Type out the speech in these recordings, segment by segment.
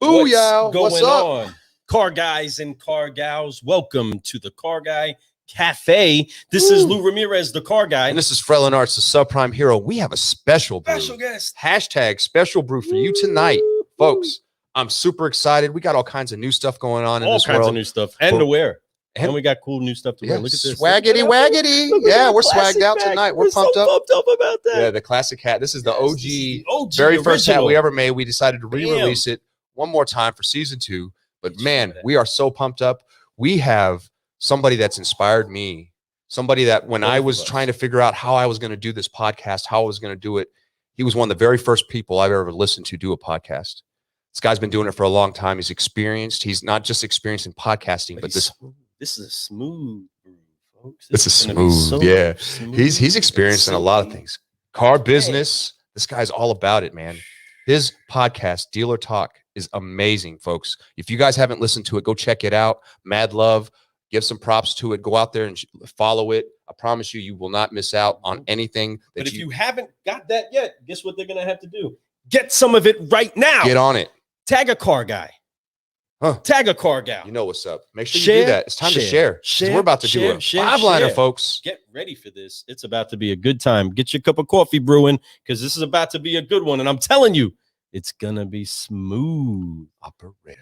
Booyah! What's going up? on? Car guys and car gals, welcome to the Car Guy Cafe. This is Lou Ramirez, the car guy. And this is Frelin Arts, the subprime hero. We have a special brew. Special guest. Hashtag special brew for you tonight, folks. I'm super excited. We got all kinds of new stuff going on in this world. All kinds of new stuff and to wear. And we got cool new stuff to wear. Look at this. Swaggity waggity. Yeah, we're swagged out tonight. We're pumped up. Pumped up about that. Yeah, the classic hat. This is the OG, very first hat we ever made. We decided to re-release it one more time for season 2. But man, we are so pumped up. We have somebody that's inspired me. Somebody that when I was trying to figure out how I was going to do this podcast, how I was going to do it, he was one of the very first people I've ever listened to do a podcast. This guy's been doing it for a long time. He's experienced. He's not just experienced in podcasting, but this is a smooth brew, folks. This is smooth. Yeah. He's experienced in a lot of things. Car business. This guy's all about it, man. His podcast, Dealer Talk, is amazing, folks. If you guys haven't listened to it, go check it out. Mad love. Give some props to it. Go out there and follow it. I promise you, you will not miss out on anything. But if you haven't got that yet, guess what they're going to have to do? Get some of it right now. Get on it. Tag a car guy. Tag a car gal. You know what's up. Make sure you do that. It's time to share. We're about to do a 5-liner, folks. Get ready for this. It's about to be a good time. Get your cup of coffee brewing because this is about to be a good one. And I'm telling you, it's going to be smooth. Operator.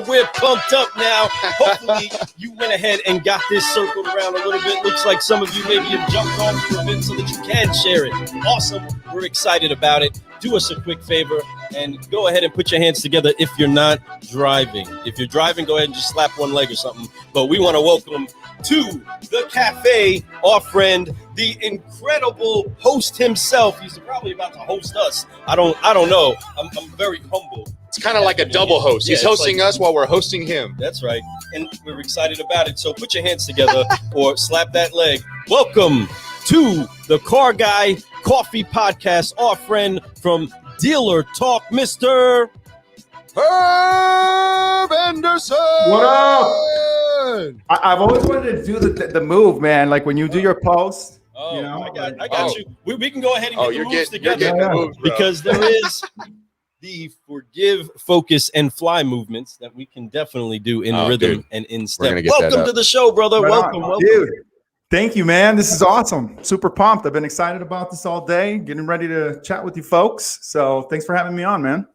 We're pumped up now. Hopefully you went ahead and got this circled around a little bit. Looks like some of you maybe have jumped on the event so that you can share it. Awesome. We're excited about it. Do us a quick favor and go ahead and put your hands together if you're not driving. If you're driving, go ahead and just slap one leg or something. But we want to welcome to the cafe our friend, the incredible host himself. He's probably about to host us. I don't know. I'm very humble. It's kind of like a double host. He's hosting us while we're hosting him. That's right. And we're excited about it. So put your hands together or slap that leg. Welcome to the Car Guy Coffee Podcast. Our friend from Dealer Talk, Mr. Herb Anderson. What up? I've always wanted to do the move, man. Like when you do your post. Oh, you know, I got you. We can go ahead and get the moves together. You're getting the moves, because there is the forgive, focus, and fly movements that we can definitely do in rhythm and in step. Welcome to the show, brother. Welcome. Dude. Thank you, man. This is awesome. Super pumped. I've been excited about this all day, getting ready to chat with you folks. So thanks for having me on, man.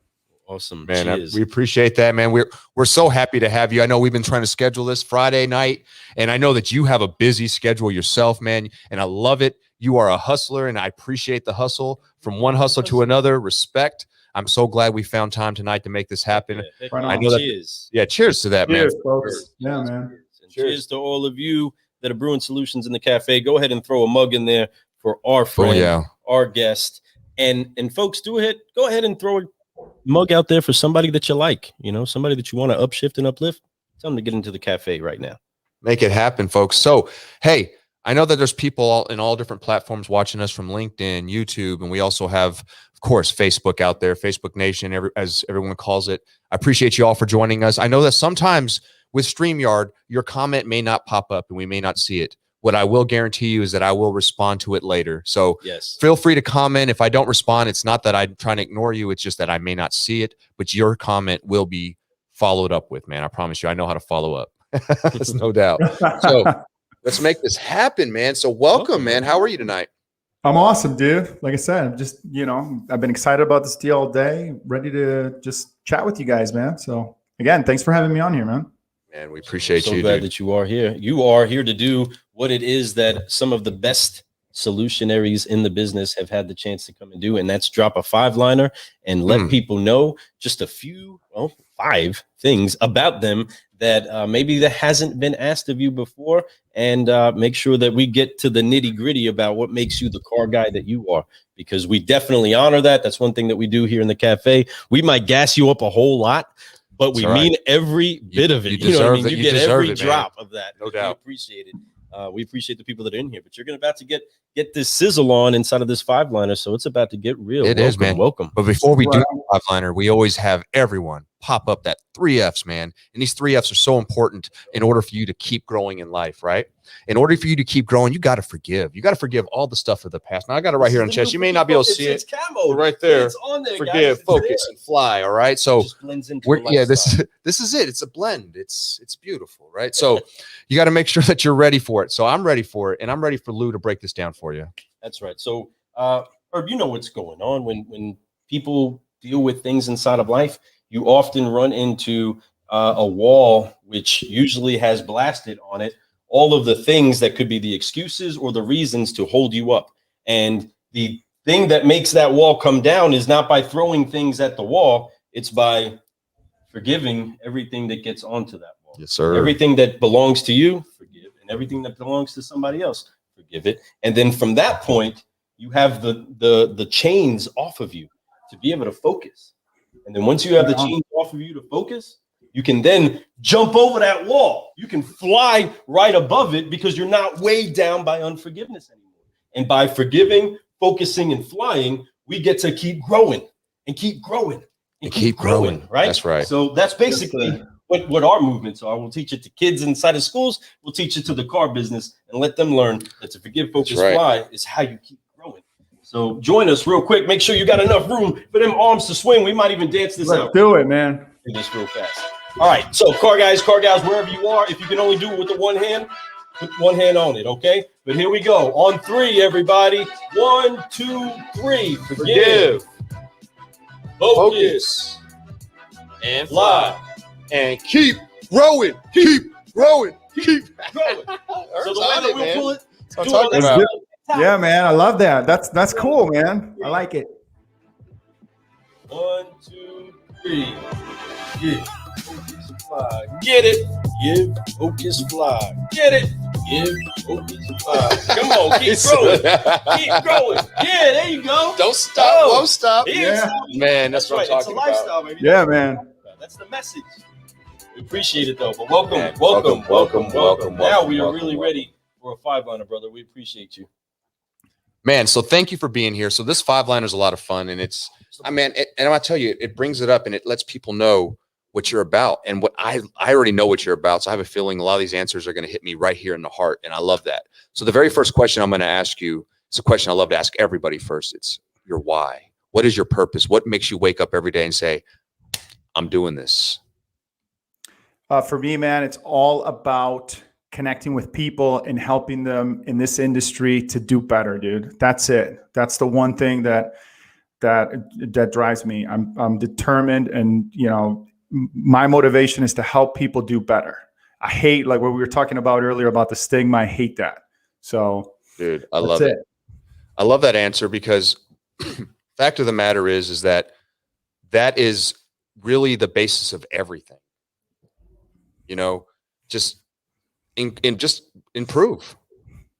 Awesome, man. We appreciate that, man. We're so happy to have you. I know we've been trying to schedule this Friday night, and I know that you have a busy schedule yourself, man, and I love it. You are a hustler, and I appreciate the hustle. From one hustle to another, respect. I'm so glad we found time tonight to make this happen. I know cheers. Cheers to that, cheers, man. Folks. Yeah, man. Cheers to all of you that are brewing solutions in the cafe. Go ahead and throw a mug in there for our friend, our guest. And folks, go ahead and throw a mug out there for somebody that you like, somebody that you want to upshift and uplift. Tell them to get into the cafe right now. Make it happen, folks. So, hey, I know that there's people in all different platforms watching us from LinkedIn, YouTube, and we also have, of course, Facebook out there, Facebook Nation, as everyone calls it. I appreciate you all for joining us. I know that sometimes with StreamYard, your comment may not pop up and we may not see it. What I will guarantee you is that I will respond to it later. So feel free to comment. If I don't respond, it's not that I'm trying to ignore you. It's just that I may not see it, but your comment will be followed up with, man. I promise you, I know how to follow up. There's no doubt. So let's make this happen, man. So welcome, man. How are you tonight? I'm awesome, dude. Like I said, just, I've been excited about this deal all day, ready to just chat with you guys, man. So again, thanks for having me on here, man. Man, we appreciate you. So glad that you are here. You are here to do what it is that some of the best solutionaries in the business have had the chance to come and do, and that's drop a 5-liner and let people know just a few, 5 things about them that maybe that hasn't been asked of you before, and make sure that we get to the nitty gritty about what makes you the car guy that you are, because we definitely honor that. That's one thing that we do here in the cafe. We might gas you up a whole lot, but we mean every bit of it. You know what I mean? You get every drop of that. No doubt. We appreciate it. We appreciate the people that are in here, but you're about to get this sizzle on inside of this 5-liner, so it's about to get real. It is, man. Welcome. But before we do the 5-liner, we always have everyone pop up that 3 F's, man. And these 3 F's are so important in order for you to keep growing in life, right? In order for you to keep growing, you got to forgive. You got to forgive all the this of the past. Now, I got it right here on the chest. You may not be able to see it. Camo. Right there. It's on there, forgive, guys. focus, and fly, all right? So, this is it. It's a blend. It's beautiful, right? So, you got to make sure that you're ready for it. So, I'm ready for it, and I'm ready for Lou to break this down for you. That's right. So, Herb, you know what's going on when people deal with things inside of life. You often run into a wall, which usually has blasted on it all of the things that could be the excuses or the reasons to hold you up. And the thing that makes that wall come down is not by throwing things at the wall. It's by forgiving everything that gets onto that wall. Yes, sir. Everything that belongs to you, forgive. And everything that belongs to somebody else, forgive it. And then from that point, you have the chains off of you to be able to focus. And then once you have the chains off of you to focus, you can then jump over that wall. You can fly right above it because you're not weighed down by unforgiveness anymore. And by forgiving, focusing, and flying, we get to keep growing and keep growing and keep growing, right? That's right. So that's basically what our movements are. We'll teach it to kids inside of schools. We'll teach it to the car business and let them learn that to forgive, focus, fly is how you keep growing. So join us real quick. Make sure you got enough room for them arms to swing. We might even dance this out. Let's do it, man. Do this real fast. All right. So car guys, wherever you are, if you can only do it with the one hand, put one hand on it. Okay. But here we go. On 3, everybody. 1, 2, 3. Forgive. Focus. And fly. And keep growing. Keep growing. Keep growing. So the way that we'll pull it. I'm talking about. Yeah, man. I love that. That's cool, man. I like it. 1, 2, 3. Give. Focus, fly. Get it. Give. Focus, fly. Get it. Give. Focus, fly. Come on. Keep growing. Keep growing. Yeah, there you go. Don't stop. Won't stop. Yeah. Man, that's what I'm talking about. It's a lifestyle, baby. Yeah, man. That's the message. We appreciate it, though. But welcome. Now we are really ready for a 5-liner, brother. We appreciate you. Man, so thank you for being here. So this 5-liner is a lot of fun, and and I'll tell you, it brings it up and it lets people know what you're about. And what I already know what you're about. So I have a feeling a lot of these answers are going to hit me right here in the heart. And I love that. So the very first question I'm going to ask you, it's a question I love to ask everybody first. It's your why. What is your purpose? What makes you wake up every day and say, I'm doing this? For me, man, it's all about connecting with people and helping them in this industry to do better, dude. That's it. That's the one thing that drives me. I'm determined, and my motivation is to help people do better. I hate, like what we were talking about earlier about the stigma. I hate that. So, dude, I love it. I love that answer because fact of the matter is that is really the basis of everything. Just improve.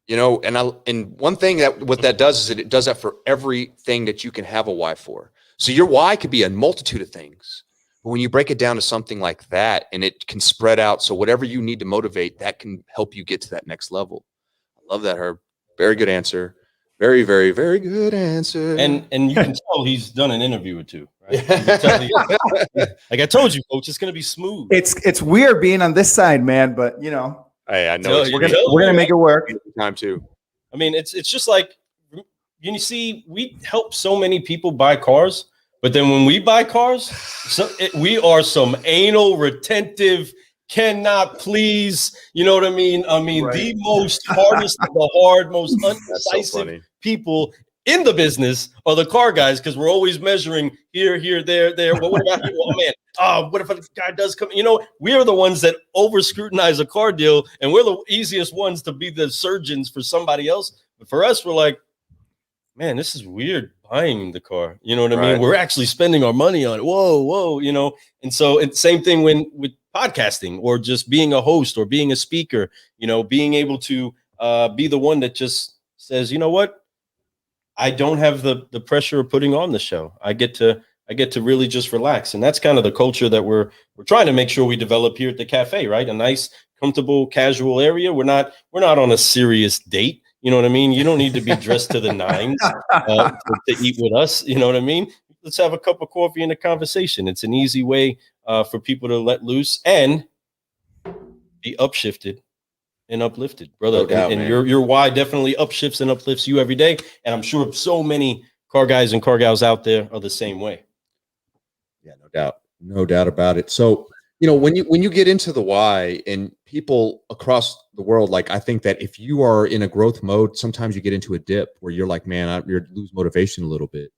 And one thing what that does is it does that for everything that you can have a why for. So your why could be a multitude of things. But when you break it down to something like that, and it can spread out, so whatever you need to motivate, that can help you get to that next level. I Love that, Herb. Very good answer. Very, very, very good answer. And you can tell he's done an interview or two, right? You can tell like I told you, coach, it's going to be smooth. It's weird being on this side, man, but you know, hey, I know we're gonna make it work. Time too. I mean, it's just like, you see, we help so many people buy cars, but then when we buy cars, we are some anal retentive, cannot please, you know what I mean? I mean, right. The most hardest of the hard, most undecisive people in the business are the car guys, because we're always measuring here, there. Well, what about you? Oh man, what if a guy does come? You know, we are the ones that over scrutinize a car deal, and we're the easiest ones to be the surgeons for somebody else. But for us, we're like, man, this is weird buying the car. You know what I mean? We're actually spending our money on it. Whoa, you know? And so it's same thing with podcasting, or just being a host or being a speaker, you know, being able to be the one that just says, you know what? I don't have the pressure of putting on the show. I get to really just relax. And that's kind of the culture that we're trying to make sure we develop here at the cafe, right? A nice, comfortable, casual area. We're not on a serious date. You know what I mean? You don't need to be dressed to the nines to eat with us. You know what I mean? Let's have a cup of coffee and a conversation. It's an easy way for people to let loose and be upshifted and uplifted, brother. No doubt, and your why definitely upshifts and uplifts you every day. And I'm sure so many car guys and car gals out there are the same way. Yeah, no doubt about it. So, you know, when you get into the why, and people across the world, like, I think that if you are in a growth mode, sometimes you get into a dip where you're like, man, you lose motivation a little bit.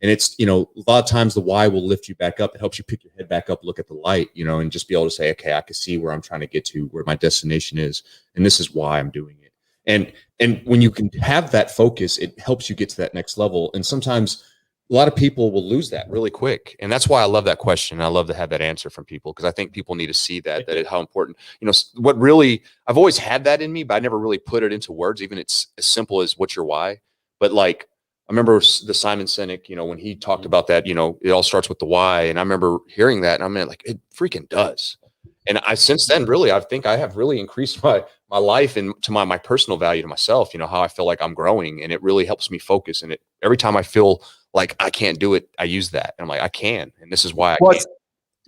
And it's, you know, a lot of times the why will lift you back up. It helps you pick your head back up, look at the light, you know, and just be able to say, okay, I can see where I'm trying to get to, where my destination is, and this is why I'm doing it. And when you can have that focus, it helps you get to that next level. And sometimes a lot of people will lose that really quick. And that's why I love that question. I love to have that answer from people, because I think people need to see that how important, you know, what really, I've always had that in me, but I never really put it into words. Even it's as simple as what's your why. But like, I remember the Simon Sinek, you know, when he talked about that, you know, it all starts with the why. And I remember hearing that, and I mean, like, it freaking does. And I, since then, really, I think I have really increased my life and to my personal value to myself, you know, how I feel like I'm growing, and it really helps me focus. And every time I feel like I can't do it, I use that. And I'm like, I can. And this is why I can.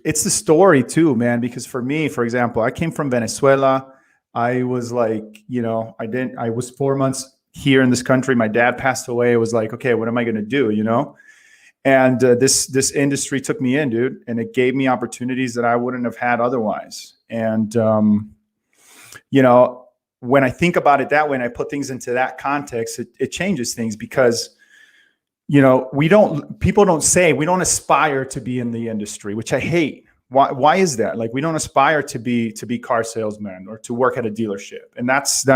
It's the story too, man, because for me, for example, I came from Venezuela. I was like, you know, I was 4 months here in this country. My dad passed away. It was like, okay, what am I going to do? You know? And this industry took me in, dude, and it gave me opportunities that I wouldn't have had otherwise. And, you know, when I think about it that way and I put things into that context, it changes things, because, you know, people don't say, we don't aspire to be in the industry, which I hate. Why is that? Like, we don't aspire to be car salesmen or to work at a dealership. And this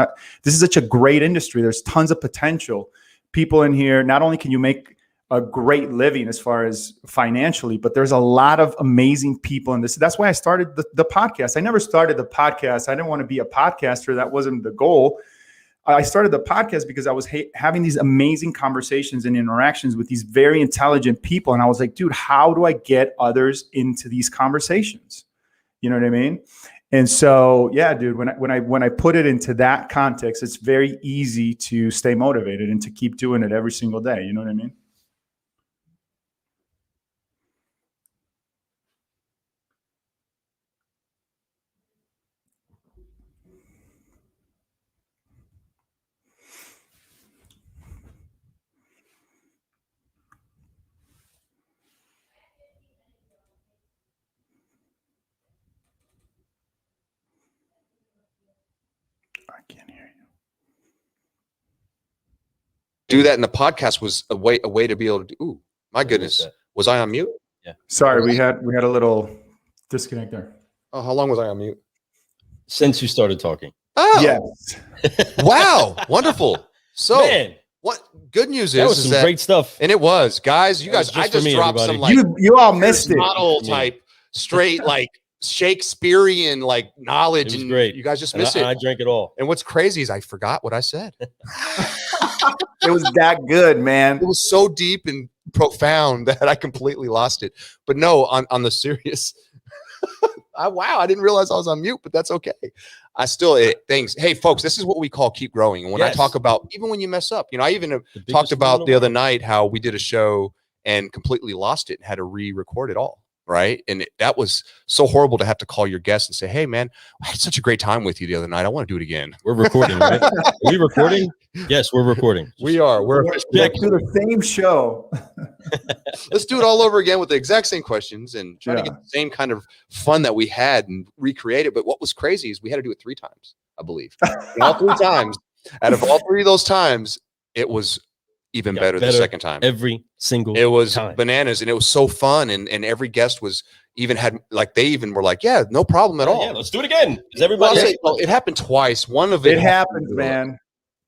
is such a great industry. There's tons of potential. People in here, not only can you make a great living as far as financially, but there's a lot of amazing people in this. That's why I started the podcast. I never started the podcast. I didn't want to be a podcaster. That wasn't the goal. I started the podcast because I was having these amazing conversations and interactions with these very intelligent people. And I was like, dude, how do I get others into these conversations? You know what I mean? And so, yeah, dude, when I put it into that context, it's very easy to stay motivated and to keep doing it every single day. You know what I mean? I can't hear you. Do that in the podcast was a way to be able to do. Ooh, my goodness. Was I on mute? Yeah. Sorry, we had a little disconnect there. Oh, how long was I on mute? Since you started talking. Oh, yes. Wow. Wonderful. So, man, what good news that is was some great stuff. And it was, guys, you guys, I just dropped everybody. some like you all missed it. Model type, straight like Shakespearean like knowledge, and great. You guys just missed it. I drank it all. And what's crazy is I forgot what I said. It was that good, man. It was so deep and profound that I completely lost it. But no, on the serious, wow, I didn't realize I was on mute, but that's okay. things. Hey, folks, this is what we call keep growing. And when I talk about, even when you mess up, I even talked about the other night how we did a show and completely lost it and had to re-record it all. Right. And that was so horrible to have to call your guest and say, hey, man, I had such a great time with you the other night. I want to do it again. We're recording, right? Are we recording? Yes, we're recording. We are. We're back to the same show. Let's do it all over again with the exact same questions and try to get the same kind of fun that we had and recreate it. But what was crazy is we had to do it 3 times, I believe. And all 3 times, out of all 3 of those times, it was even better the second time. Every single it was time. Bananas, and it was so fun. And every guest was they even were like, yeah, no problem at all. Yeah, let's do it again. Is everybody? It happened twice. One of it happens, man.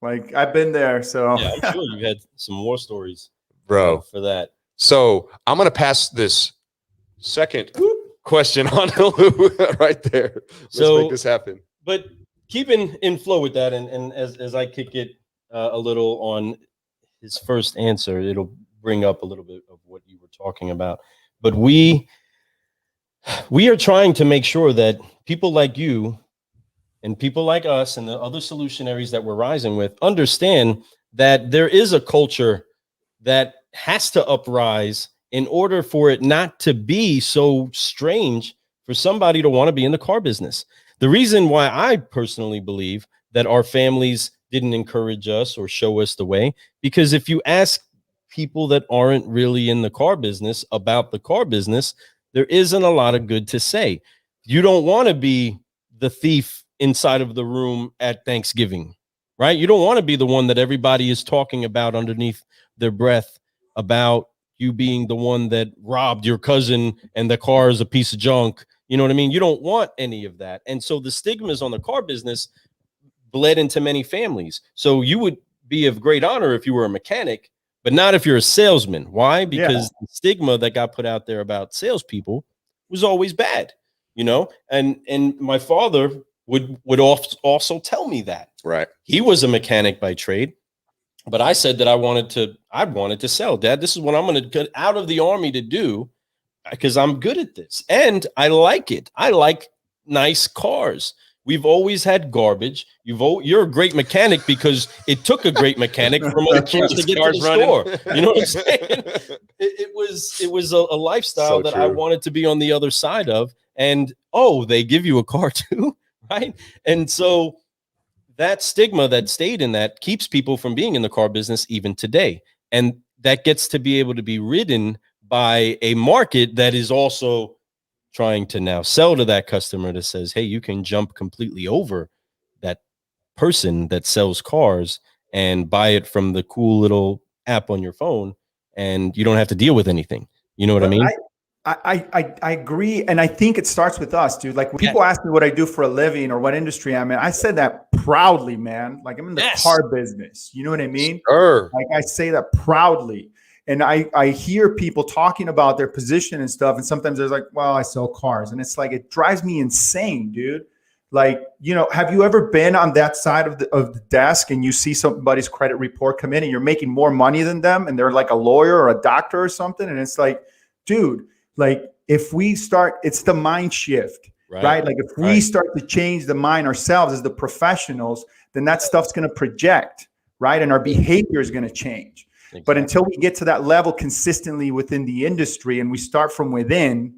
Like I've been there. So yeah, I'm sure you've had some more stories, bro, for that. So I'm gonna pass this second question on to Lou right there. Let's make this happen. But keeping in flow with that, and as I kick it a little on his first answer, it'll bring up a little bit of what you were talking about. But we are trying to make sure that people like you and people like us and the other solutionaries that we're rising with understand that there is a culture that has to uprise in order for it not to be so strange for somebody to want to be in the car business. The reason why I personally believe that our families didn't encourage us or show us the way, because if you ask people that aren't really in the car business about the car business, there isn't a lot of good to say. You don't want to be the thief inside of the room at Thanksgiving, right? You don't want to be the one that everybody is talking about underneath their breath about you being the one that robbed your cousin and the car is a piece of junk. You know what I mean? You don't want any of that. And so the stigmas on the car business bled into many families. So you would be of great honor if you were a mechanic, but not if you're a salesman. Why? Because the stigma that got put out there about salespeople was always bad, and my father would also tell me that. Right. He was a mechanic by trade, but I said that I wanted to sell. Dad, this is what I'm going to get out of the Army to do because I'm good at this. And I like it. I like nice cars. We've always had garbage. You're a great mechanic because it took a great mechanic from other kids to get to the store. You know what I'm saying? It was a lifestyle that I wanted to be on the other side of. And they give you a car too, right? And so that stigma that stayed in that keeps people from being in the car business even today. And that gets to be able to be ridden by a market that is also trying to now sell to that customer that says, hey, you can jump completely over that person that sells cars and buy it from the cool little app on your phone, and you don't have to deal with anything. You know what I mean? I agree. And I think it starts with us, dude. Like when people ask me what I do for a living or what industry I'm in, I said that proudly, man. Like I'm in the car business. You know what I mean? Sure. Like I say that proudly. And I hear people talking about their position and stuff. And sometimes they're like, well, I sell cars. And it's like, it drives me insane, dude. Like, have you ever been on that side of the desk and you see somebody's credit report come in and you're making more money than them and they're like a lawyer or a doctor or something? And it's like, dude, like if we start, it's the mind shift, right? Like if we start to change the mind ourselves as the professionals, then that stuff's going to project, right? And our behavior is going to change. Exactly. But until we get to that level consistently within the industry and we start from within,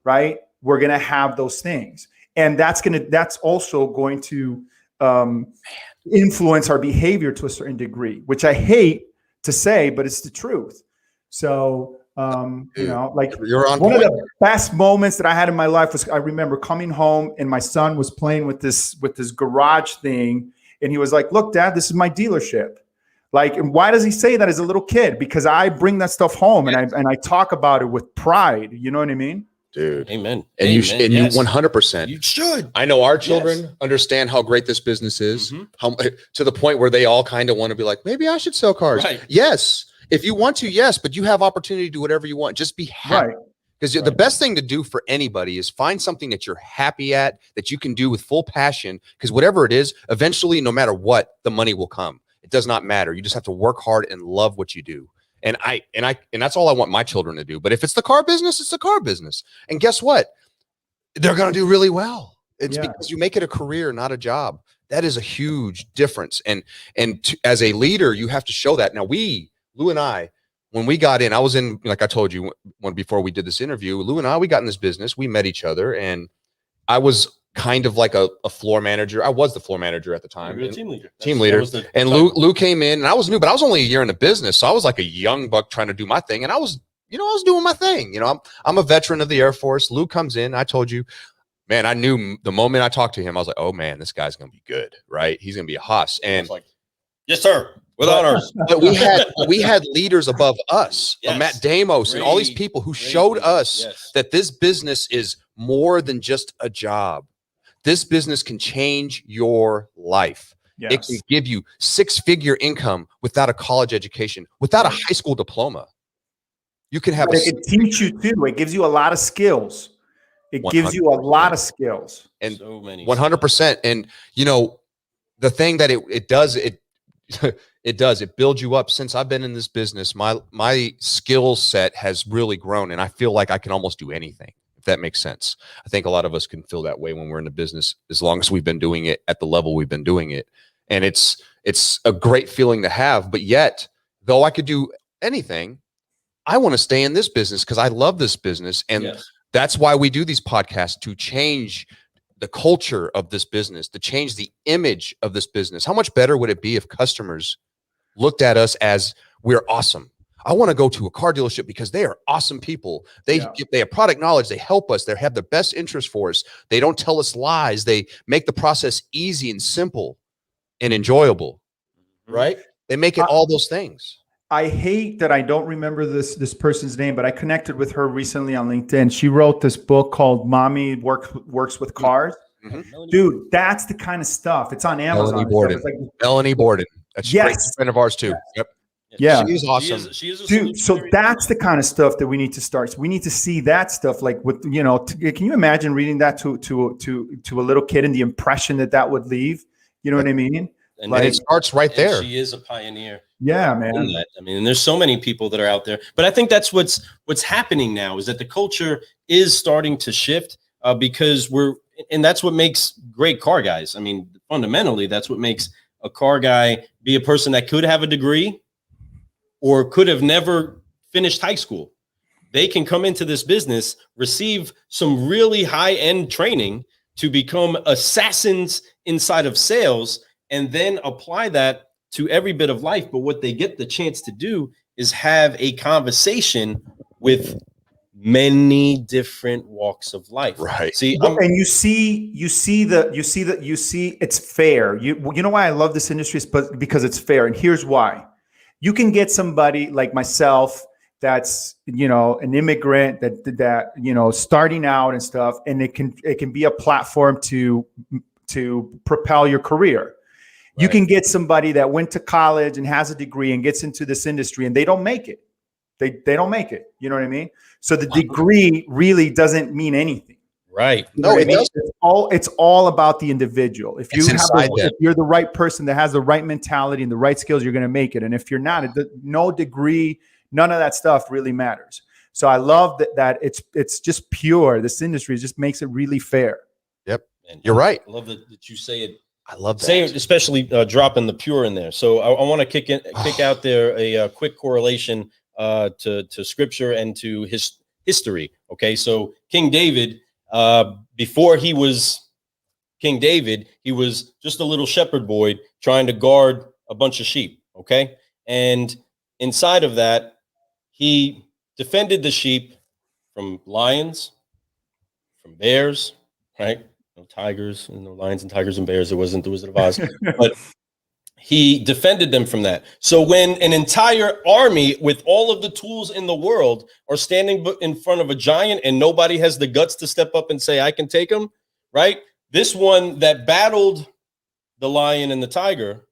right, we're going to have those things. And that's also going to influence our behavior to a certain degree, which I hate to say, but it's the truth. So, like you're on one point. of the best moments that I had in my life was I remember coming home and my son was playing with this garage thing. And he was like, look, Dad, this is my dealership. Like, and why does he say that as a little kid? Because I bring that stuff home and I talk about it with pride. You know what I mean? Dude. Amen. And Amen. you 100%. You should. I know our children understand how great this business is, how to the point where they all kind of want to be like, maybe I should sell cars. Right. Yes. If you want to, yes, but you have opportunity to do whatever you want. Just be happy. Because the best thing to do for anybody is find something that you're happy at, that you can do with full passion. Because whatever it is, eventually, no matter what, the money will come. It does not matter. You just have to work hard and love what you do. And that's all I want my children to do. But if it's the car business, it's the car business. And guess what? They're going to do really well. It's because you make it a career, not a job. That is a huge difference. And as a leader, you have to show that. Now Lou and I, when we got in, I was in, like I told you before we did this interview, Lou and I, we got in this business, we met each other, and I was kind of like a floor manager. I was the floor manager at the time. Team leader. Team leader. And Lou came in, and I was new, but I was only a year in the business. So I was like a young buck trying to do my thing. And I was doing my thing. I'm a veteran of the Air Force. Lou comes in. I told you, man, I knew the moment I talked to him, I was like, oh man, this guy's going to be good, right? He's going to be a hoss. And like, yes, sir. With honors. But we had leaders above us, Matt Damos, and all these people who showed us that this business is more than just a job. This business can change your life. Yes. It can give you 6-figure income without a college education, without a high school diploma. You can have. It can teach you too. It gives you a lot of skills. It 100%. Gives you a lot of skills, and so many 100%. And the thing that it does, it builds you up. Since I've been in this business, my skill set has really grown, and I feel like I can almost do anything. If that makes sense. I think a lot of us can feel that way when we're in the business, as long as we've been doing it at the level we've been doing it. And it's a great feeling to have. But yet, though I could do anything, I want to stay in this business because I love this business. And that's why we do these podcasts, to change the culture of this business, to change the image of this business. How much better would it be if customers looked at us as we're awesome? I want to go to a car dealership because they are awesome people. They have product knowledge. They help us. They have the best interest for us. They don't tell us lies. They make the process easy and simple and enjoyable, right? They make it all those things. I hate that I don't remember this person's name, but I connected with her recently on LinkedIn. She wrote this book called Mommy Works with Cars. Mm-hmm. Dude, that's the kind of stuff. It's on Amazon. Melanie Borden. That's a great friend of ours too. Yep. Yeah, she's awesome. She is a dude. So that's the kind of stuff that we need to start. So we need to see that stuff. Like with can you imagine reading that to a little kid and the impression that would leave? You know what I mean? And it starts right there. She is a pioneer. Yeah, man. I mean, and there's so many people that are out there. But I think that's what's happening now, is that the culture is starting to shift because and that's what makes great car guys. I mean, fundamentally, that's what makes a car guy be a person that could have a degree or could have never finished high school. They can come into this business, receive some really high-end training to become assassins inside of sales, and then apply that to every bit of life. But what they get the chance to do is have a conversation with many different walks of life. Right. See, and you see it's fair. You know why I love this industry is because it's fair. And here's why. You can get somebody like myself that's, an immigrant that starting out and stuff, and it can be a platform to propel your career. Right. You can get somebody that went to college and has a degree and gets into this industry and they don't make it. They don't make it. You know what I mean? So the degree really doesn't mean anything. Right. No, it doesn't. It's all about the individual. If you're the right person that has the right mentality and the right skills, you're going to make it. And if you're not, no degree, none of that stuff really matters. So I love that it's just pure. This industry just makes it really fair. Yep. And you're right. I love that you say it. I love that. Say it, especially dropping the pure in there. So I want to kick out there a quick correlation to scripture and to history. Okay. So King David, before he was King David, he was just a little shepherd boy trying to guard a bunch of sheep. Okay. And inside of that, he defended the sheep from lions, from bears, right? No tigers, no lions and tigers and bears. There wasn't the Wizard of Oz, but he defended them from that. So when an entire army with all of the tools in the world are standing in front of a giant and nobody has the guts to step up and say, I can take him, right? This one that battled the lion and the tiger,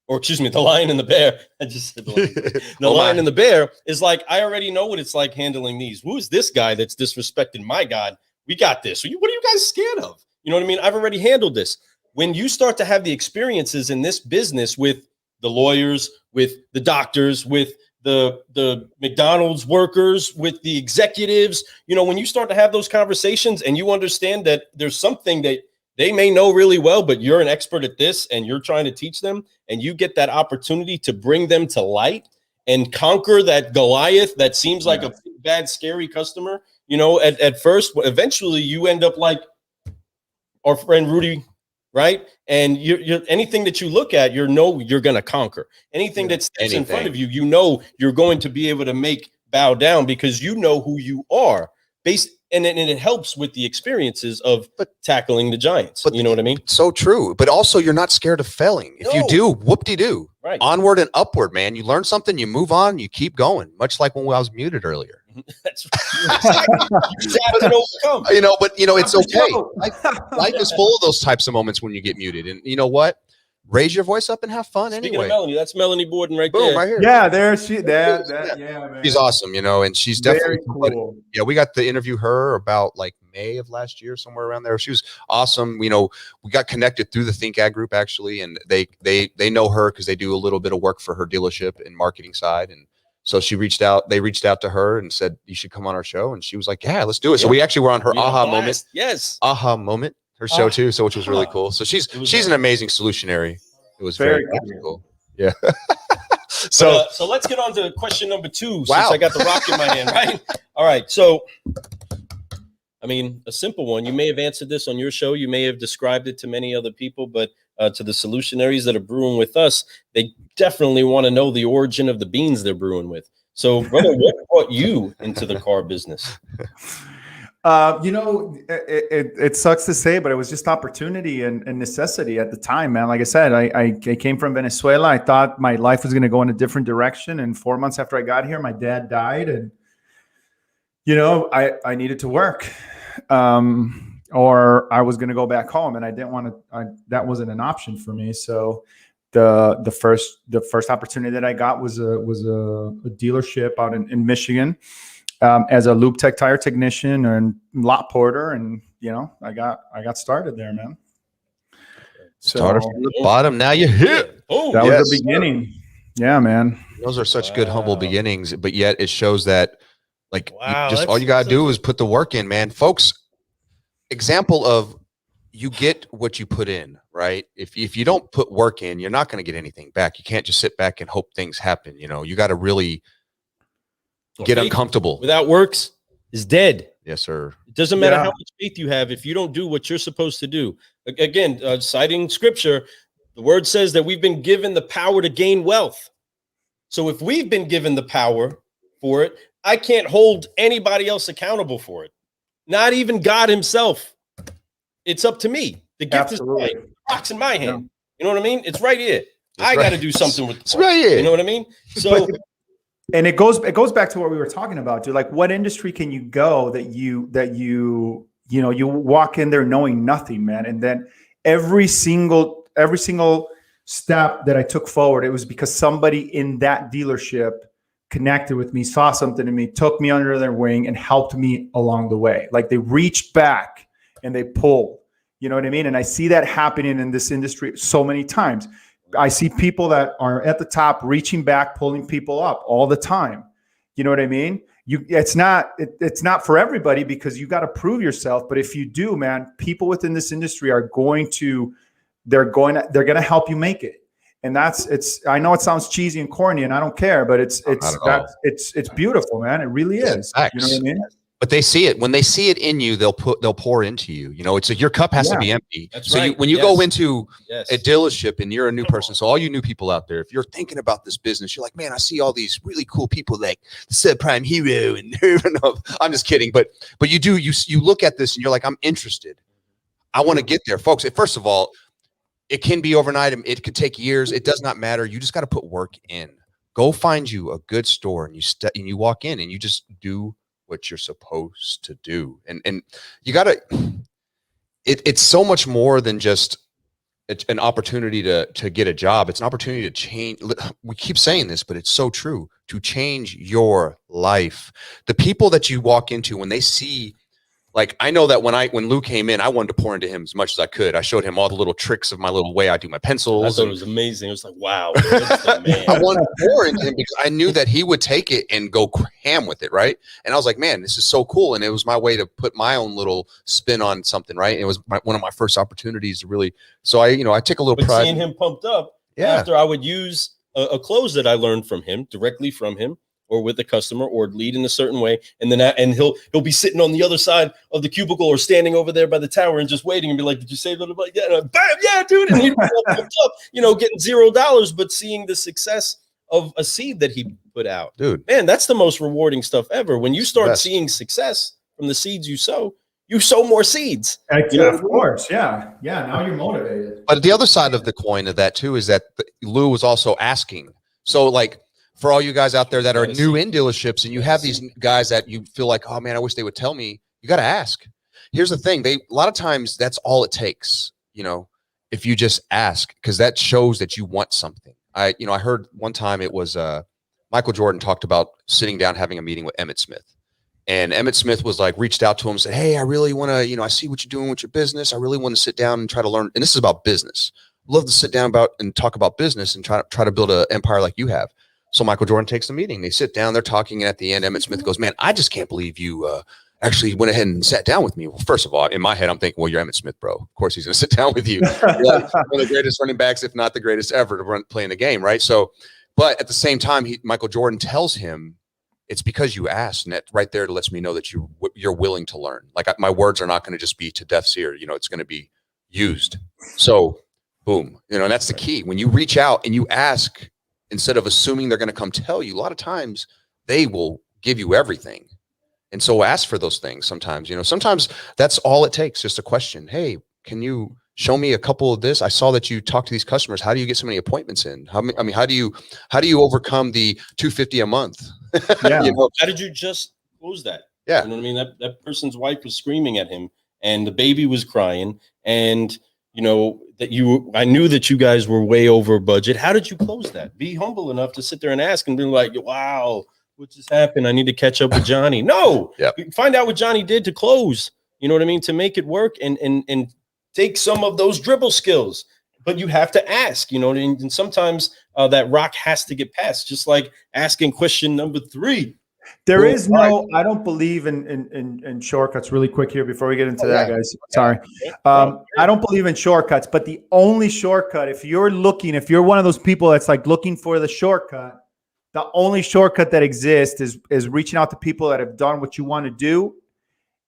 or excuse me, the lion and the bear. I just said the lion and the bear is like, I already know what it's like handling these. Who is this guy that's disrespecting my God? We got this. What are you guys scared of? You know what I mean? I've already handled this. When you start to have the experiences in this business with the lawyers, with the doctors, with the McDonald's workers with the executives. You know, when you start to have those conversations and you understand that there's something that they may know really well, but you're an expert at this and you're trying to teach them, and you get that opportunity to bring them to light and conquer that Goliath that seems like a bad, scary customer, you know, at first, but eventually you end up like our friend Rudy, right? And you're anything that you look at, you're going to conquer. Anything that steps in front of you, you know you're going to be able to make bow down because you know who you are. And it helps with the experiences of tackling the giants. You know what I mean? So true. But also, you're not scared of failing. If you do, whoop-de-doo. Right. Onward and upward, man. You learn something, you move on, you keep going. Much like when I was muted earlier. That's right. You know, but you know, it's okay. Life is full of those types of moments when you get muted. And you know what? Raise your voice up and have fun. Speaking anyway. Of Melanie, that's Melanie Borden right Boom, there. right here. Yeah, there she man. She's awesome, you know, and she's definitely cool. Yeah, we got to interview her about like May of last year, somewhere around there. She was awesome. You know, we got connected through the Think Ag group actually, and they know her because they do a little bit of work for her dealership and marketing side. And so they reached out to her and said, you should come on our show. And she was like, yeah, let's do it. So we actually were on her aha moment. Yes. Aha moment, her show too. So which was really cool. So she's an amazing solutionary. It was very cool. Yeah. So let's get on to question number 2 since I got the rock in my hand, right? All right. So, I mean, a simple one. You may have answered this on your show. You may have described it to many other people, but to the solutionaries that are brewing with us, they definitely want to know the origin of the beans they're brewing with. So, brother, what brought you into the car business? You know, it sucks to say, but it was just opportunity and necessity at the time, man. Like I said, I came from Venezuela. I thought my life was going to go in a different direction. And 4 months after I got here, my dad died. And, you know, I needed to work or I was going to go back home. And I didn't want to, that wasn't an option for me. So the first opportunity that I got was a dealership out in Michigan. As a lube tech tire technician and lot porter, and you know, I got started there, man. So, started from the bottom, now you're here. That was the beginning. Yeah, man. Those are such good, humble beginnings, but yet it shows that, like, all you gotta do is put the work in, man. Folks, example of you get what you put in, right? If you don't put work in, you're not going to get anything back. You can't just sit back and hope things happen. You know, you got to really get uncomfortable. Without works is dead. Yes, sir. It doesn't matter how much faith you have if you don't do what you're supposed to do. Again, citing scripture, the word says that we've been given the power to gain wealth. So if we've been given the power for it, I can't hold anybody else accountable for it. Not even God himself. It's up to me. The gift is right. The rock's in my hand. Yeah. You know what I mean? It's right here. I got to do something with it. It's right here. You know what I mean? So and it goes back to what we were talking about, dude. Like, what industry can you go that you walk in there knowing nothing, man, and then every single step that I took forward, it was because somebody in that dealership connected with me, saw something in me, took me under their wing, and helped me along the way. Like, they reached back and they pulled. You know what I mean? And I see that happening in this industry so many times. I see people that are at the top reaching back, pulling people up all the time. You know what I mean? It's not for everybody because you got to prove yourself. But if you do, man, people within this industry are going to help you make it. And I know it sounds cheesy and corny, and I don't care, but it's beautiful, man. It really is. You know what I mean? But they see it. When they see it in you, they'll pour into you. You know, it's like your cup has to be empty. That's so right. when you go into a dealership and you're a new person, so all you new people out there, if you're thinking about this business, you're like, man, I see all these really cool people like the Subprime Hero, and I'm just kidding. But you look at this and you're like, I'm interested. I want to get there, folks. First of all, it can be overnight. It could take years. It does not matter. You just got to put work in. Go find you a good store and you walk in and you just do what you're supposed to do. And you gotta, it's so much more than just an opportunity to get a job. It's an opportunity to change. We keep saying this, but it's so true, to change your life. The people that you walk into, when they see Like I know that when Lou came in, I wanted to pour into him as much as I could. I showed him all the little tricks of my little way I do my pencils. I thought it was amazing. It was like, wow, that's the man. I wanted to pour into him because I knew that he would take it and go ham with it, right? And I was like, man, this is so cool. And it was my way to put my own little spin on something, right? It was one of my first opportunities to really. So I take a little pride. Seeing him pumped up after I would use a close that I learned from him, directly from him, or with the customer, or lead in a certain way, and then he'll be sitting on the other side of the cubicle or standing over there by the tower and just waiting and be like, "Did you say that?" Like, yeah, and bam, yeah, dude, and he'd be all pumped up, getting $0, but seeing the success of a seed that he put out, dude, man, that's the most rewarding stuff ever. When you start seeing success from the seeds you sow more seeds. Of course, yeah. Now you're motivated. But the other side of the coin of that too is that Lou was also asking. So like, for all you guys out there that are new in dealerships and you have these guys that you feel like, oh man, I wish they would tell me, you got to ask. Here's the thing. A lot of times that's all it takes, if you just ask, because that shows that you want something. I heard one time it was Michael Jordan talked about sitting down, having a meeting with Emmitt Smith, and Emmitt Smith was like, reached out to him and said, hey, I really want to, I see what you're doing with your business. I really want to sit down and try to learn. And this is about business. Love to sit down and talk about business and try to build an empire like you have. So Michael Jordan takes the meeting. They sit down, they're talking, and at the end, Emmitt Smith goes, man, I just can't believe you actually went ahead and sat down with me. Well, first of all, in my head, I'm thinking, well, you're Emmitt Smith, bro. Of course he's going to sit down with you. You're like one of the greatest running backs, if not the greatest ever to play in the game, right? So, but at the same time, Michael Jordan tells him, it's because you asked, and that right there lets me know that you're willing to learn. Like my words are not going to just be to deaf's ear. It's going to be used. So, boom. And that's the key. When you reach out and you ask, instead of assuming they're going to come tell you, a lot of times they will give you everything. And so ask for those things sometimes. Sometimes that's all it takes, just a question. Hey, can you show me a couple of this? I saw that you talk to these customers. How do you get so many appointments in? How do you overcome the $250 a month? Yeah. How did you just close that? Yeah. You know what I mean? That person's wife was screaming at him and the baby was crying, and I knew that you guys were way over budget. How did you close that? Be humble enough to sit there and ask and be like, wow, what just happened? I need to catch up with Johnny. No, find out what Johnny did to close, you know what I mean? To make it work and take some of those dribble skills, but you have to ask, and sometimes that rock has to get passed, just like asking question number 3. There is no, I don't believe in shortcuts. Really quick here before we get into that, guys. Sorry. I don't believe in shortcuts, but the only shortcut, if you're one of those people that's like looking for the shortcut, the only shortcut that exists is reaching out to people that have done what you want to do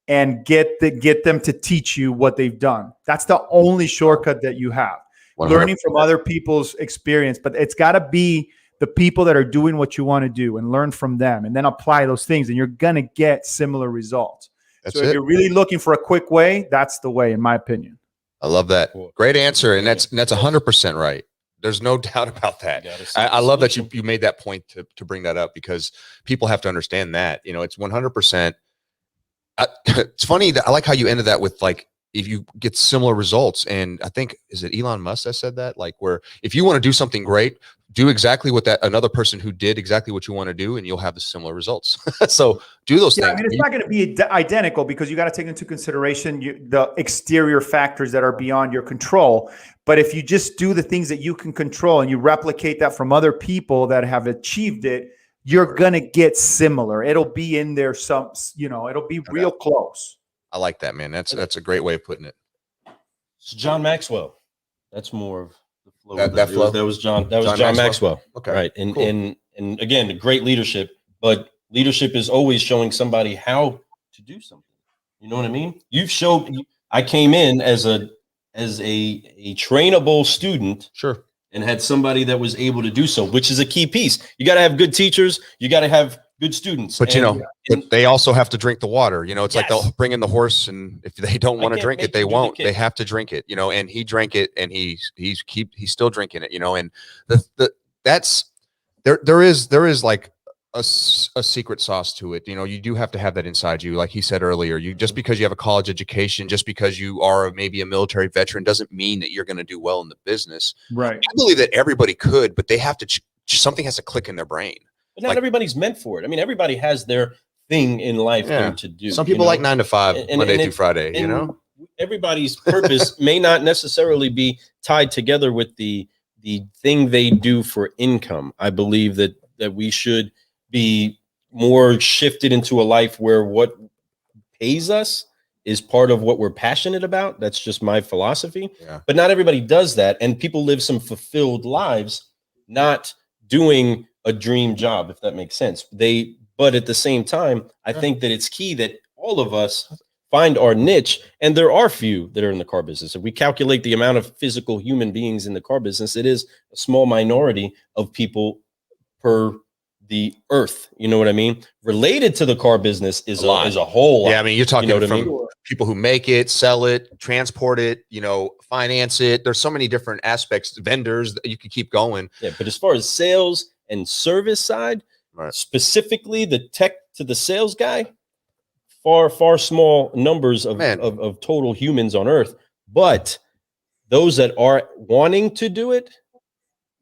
and get them to teach you what they've done. That's the only shortcut that you have. 100%. Learning from other people's experience, but it's got to be the people that are doing what you want to do and learn from them and then apply those things, and you're going to get similar results. So if you're really looking for a quick way, that's the way, in my opinion. I love that. Great answer. And that's 100% right. There's no doubt about that. I love that you made that point to bring that up, because people have to understand that, it's 100%. It's funny that I like how you ended that with, like, if you get similar results. And I think, is it Elon Musk that said that? Like, where if you want to do something great, do exactly what another person who did exactly what you want to do, and you'll have the similar results. So do those things. I mean, it's not going to be identical, because you got to take into consideration the exterior factors that are beyond your control. But if you just do the things that you can control and you replicate that from other people that have achieved it, you're going to get similar. It'll be in there it'll be real close. I like that, man. That's a great way of putting it. So John Maxwell, that's more of the flow. That flow. That was John Maxwell. Okay. Right. And cool. and again, great leadership, but leadership is always showing somebody how to do something. You know what I mean? I came in as a trainable student. Sure. And had somebody that was able to do so, which is a key piece. You got to have good teachers. You got to have good students. But but they also have to drink the water. It's like they'll bring in the horse, and if they don't want to drink it, they won't. They have to drink it. And he drank it, and he's still drinking it. And there is like a secret sauce to it. You do have to have that inside you. Like he said earlier, just because you have a college education, just because you are maybe a military veteran, doesn't mean that you're going to do well in the business. Right. I believe that everybody could, but they have to, something has to click in their brain. But not everybody's meant for it. I mean, everybody has their thing in life than to do. Some people like 9 to 5, Monday through Friday, you know? Everybody's purpose may not necessarily be tied together with the thing they do for income. I believe that we should be more shifted into a life where what pays us is part of what we're passionate about. That's just my philosophy. Yeah. But not everybody does that. And people live some fulfilled lives not doing a dream job, if that makes sense. But at the same time, I think that it's key that all of us find our niche. And there are few that are in the car business. If we calculate the amount of physical human beings in the car business, it is a small minority of people per the earth. You know what I mean? Related to the car business is a whole lot. Yeah, I mean, you're talking from people who make it, sell it, transport it, finance it. There's so many different aspects, vendors that you could keep going. Yeah, but as far as sales and service side, specifically the tech to the sales guy, far small numbers of total humans on earth. But those that are wanting to do it,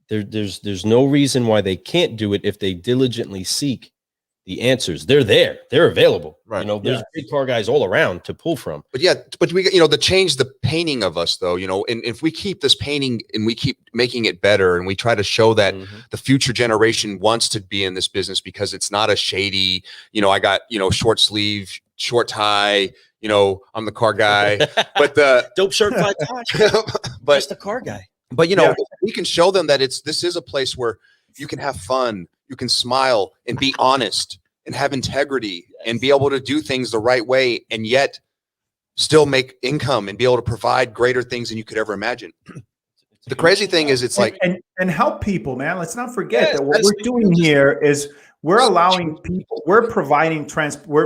there's no reason why they can't do it if they diligently seek the answers. They're there, they're available. Right. There's big car guys all around to pull from. But we to change the painting of us though, and if we keep this painting and we keep making it better and we try to show that the future generation wants to be in this business because it's not a shady, I got, short sleeve, short tie, I'm the car guy, but the dope shirt, fly tie, but just the car guy. But we can show them that this is a place where you can have fun, you can smile and be honest and have integrity and be able to do things the right way and yet still make income and be able to provide greater things than you could ever imagine. The crazy thing is it's like and help people, man. Let's not forget that what we're doing here is we're allowing people, we're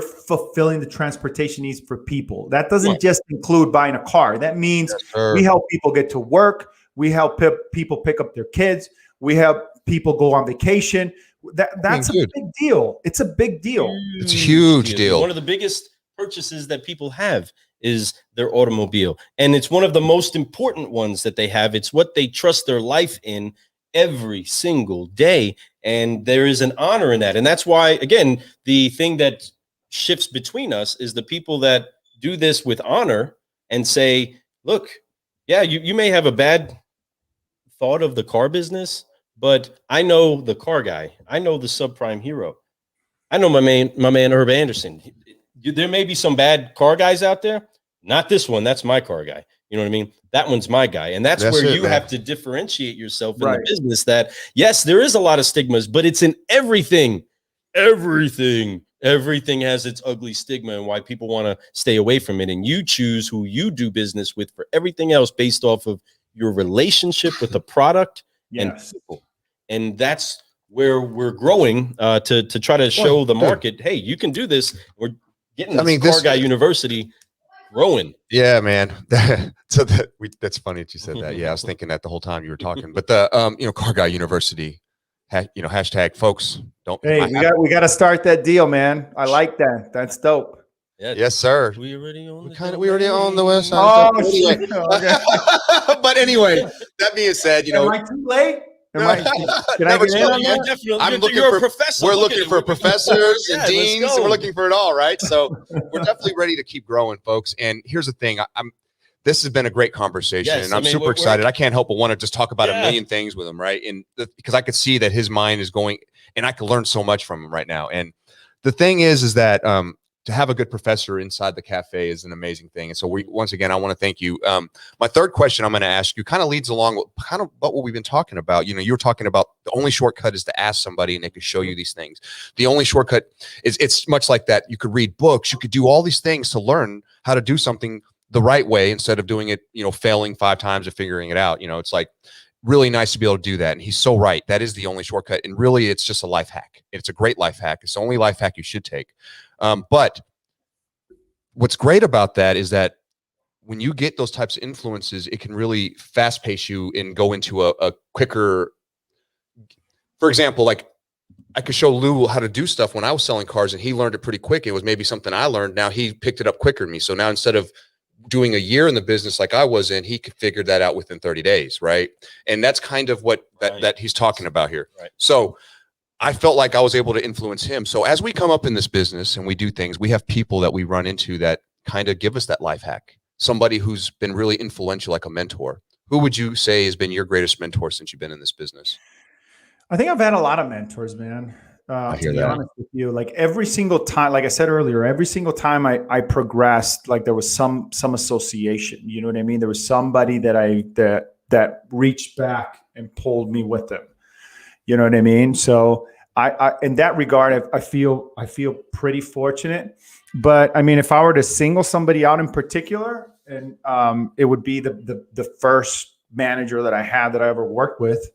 fulfilling the transportation needs for people. That doesn't just include buying a car. That means we help people get to work. We help people pick up their kids. We help people go on vacation. That's a big deal. It's a big deal. It's a huge deal. One of the biggest purchases that people have is their automobile. And it's one of the most important ones that they have. It's what they trust their life in every single day. And there is an honor in that. And that's why, again, the thing that shifts between us is the people that do this with honor and say, look, you may have a bad thought of the car business, but I know the car guy. I know the subprime hero. I know my man Herb Anderson. There may be some bad car guys out there. Not this one. That's my car guy. You know what I mean? That one's my guy. And that's where you have to differentiate yourself in the business that, yes, there is a lot of stigmas, but it's in everything. Everything has its ugly stigma and why people want to stay away from it. And you choose who you do business with for everything else based off of your relationship with the product and people. And that's where we're growing to try to show the market, hey, you can do this. We're getting this Car Guy University growing. Yeah, man. That's funny that you said that. Yeah, I was thinking that the whole time you were talking. But the Car Guy University, hashtag folks don't. Hey, we got to start that deal, man. I like that. That's dope. Yeah, yes, sir. We already own the west side. Oh, shit. Okay. But anyway, that being said, am I too late? Can I get in on that? You're a professor. We're looking for professors and deans. And we're looking for it all, right? So we're definitely ready to keep growing, folks. And here's the thing: this has been a great conversation, and I'm super excited. I can't help but want to just talk about a million things with him, right? And because I could see that his mind is going, and I could learn so much from him right now. And the thing is that to have a good professor inside the cafe is an amazing thing. And so once again, I want to thank you. My third question I'm going to ask you kind of leads along with kind of what we've been talking about. You were talking about the only shortcut is to ask somebody and they can show you these things. The only shortcut is it's much like that. You could read books. You could do all these things to learn how to do something the right way instead of doing it, failing 5 times or figuring it out. It's like really nice to be able to do that. And he's so right. That is the only shortcut. And really, it's just a life hack. It's a great life hack. It's the only life hack you should take. But what's great about that is that when you get those types of influences, it can really fast pace you and go into a quicker, for example, like I could show Lou how to do stuff when I was selling cars and he learned it pretty quick. It was maybe something I learned. Now he picked it up quicker than me. So now instead of doing a year in the business like I was in, he could figure that out within 30 days. Right. And that's kind of what that he's talking about here. Right. So I felt like I was able to influence him. So as we come up in this business and we do things, we have people that we run into that kind of give us that life hack. Somebody who's been really influential, like a mentor. Who would you say has been your greatest mentor since you've been in this business? I think I've had a lot of mentors, man. I To hear be that. honest with you, like every single time, like I said earlier, every single time I progressed, like there was some association. You know what I mean? There was somebody that reached back and pulled me with them. You know what I mean? So I in that regard, I feel pretty fortunate. But I mean, if I were to single somebody out in particular, and it would be the first manager that I had that I ever worked with.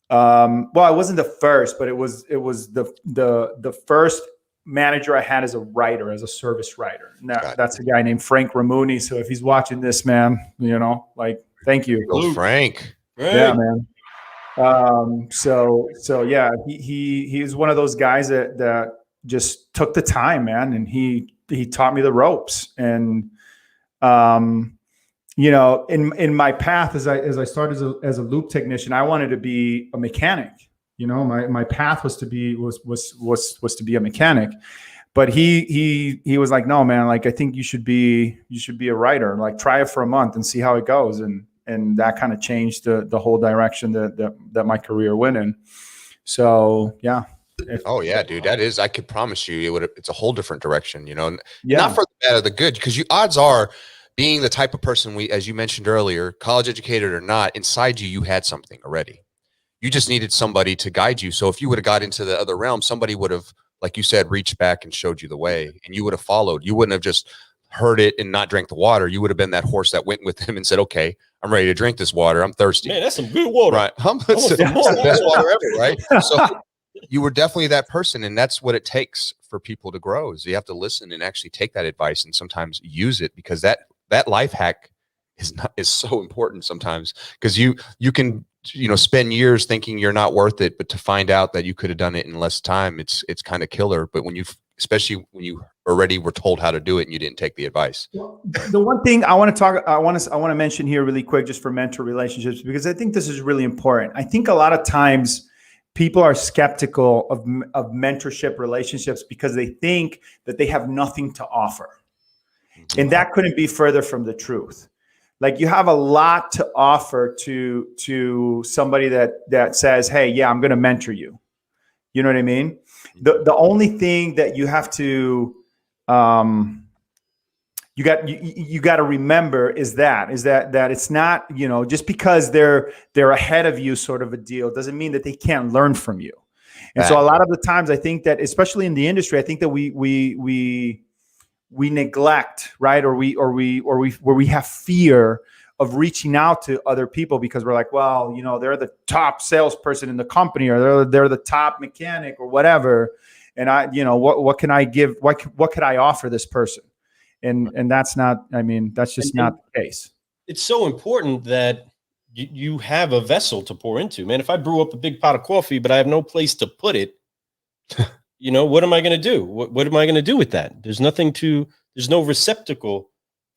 Well, I wasn't the first, but it was the first manager I had as a writer, as a service writer. And that's a guy named Frank Ramuni. So if he's watching this, man, you know, like, thank you. Go Frank. Yeah, man. So yeah, he is one of those guys that just took the time, man. And he taught me the ropes. And, you know, in my path, as I started as a loop technician, I wanted to be a mechanic. You know, my path was to be a mechanic, but he was like, no, man, like, I think you should be a writer, like try it for a month and see how it goes. And that kind of changed the whole direction that my career went in. So, yeah. Oh yeah, dude, that is, I could promise you it's a whole different direction, you know, Yeah. Not for the bad or the good, because odds are, being the type of person as you mentioned earlier, college educated or not, inside you had something already. You just needed somebody to guide you. So if you would have got into the other realm, somebody would have, like you said, reached back and showed you the way, and you would have followed. You wouldn't have just heard it and not drank the water. You would have been that horse that went with him and said, okay, I'm ready to drink this water. I'm thirsty. Man, that's some good water. Right. It's the best water ever, right? So you were definitely that person, and that's what it takes for people to grow, is you have to listen and actually take that advice and sometimes use it, because that life hack is so important sometimes, because you can, you know, spend years thinking you're not worth it, but to find out that you could have done it in less time, it's kind of killer. But especially when you already were told how to do it and you didn't take the advice. Well, the one thing I want to mention here really quick, just for mentor relationships, because I think this is really important. I think a lot of times people are skeptical of mentorship relationships because they think that they have nothing to offer. And that couldn't be further from the truth. Like, you have a lot to offer to somebody that says, hey, yeah, I'm going to mentor you. You know what I mean? The only thing that you have to, you got to remember is that it's not, you know, just because they're ahead of you sort of a deal doesn't mean that they can't learn from you. And so a lot of the times I think that, especially in the industry, I think that we neglect, right? Or we have fear of reaching out to other people because we're like, well, you know, they're the top salesperson in the company, or they're the top mechanic or whatever. And what can I give? What could I offer this person? And that's not, I mean, that's just not the case. It's so important that you have a vessel to pour into, man. If I brew up a big pot of coffee, but I have no place to put it, you know, what am I going to do? What am I going to do with that? There's no receptacle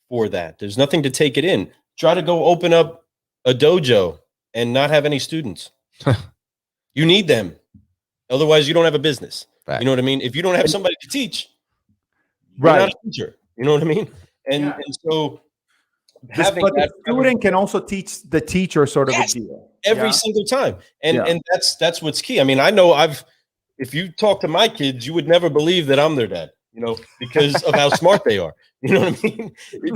for that. There's nothing to take it in. Try to go open up a dojo and not have any students. You need them. Otherwise, you don't have a business. Right. You know what I mean? If you don't have somebody to teach, you're not a teacher. You know what I mean? And so having but the student can also teach the teacher sort of a deal. Every single time. And that's what's key. I mean, I know if you talk to my kids, you would never believe that I'm their dad, you know, because of how smart they are. You know what I mean?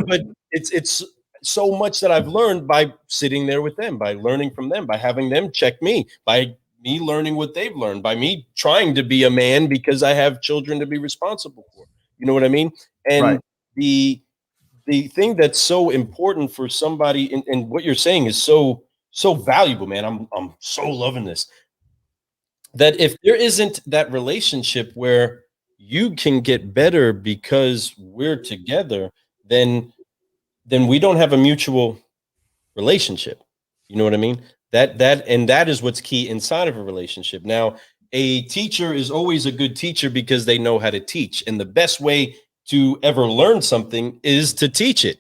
But it's so much that I've learned by sitting there with them, by learning from them, by having them check me, by me learning what they've learned, by me trying to be a man because I have children to be responsible for. You know what I mean? And the thing that's so important for somebody, and what you're saying is so valuable, man. I'm so loving this. That if there isn't that relationship where you can get better because we're together, then we don't have a mutual relationship. You know what I mean? That is what's key inside of a relationship. Now, a teacher is always a good teacher because they know how to teach. And the best way to ever learn something is to teach it.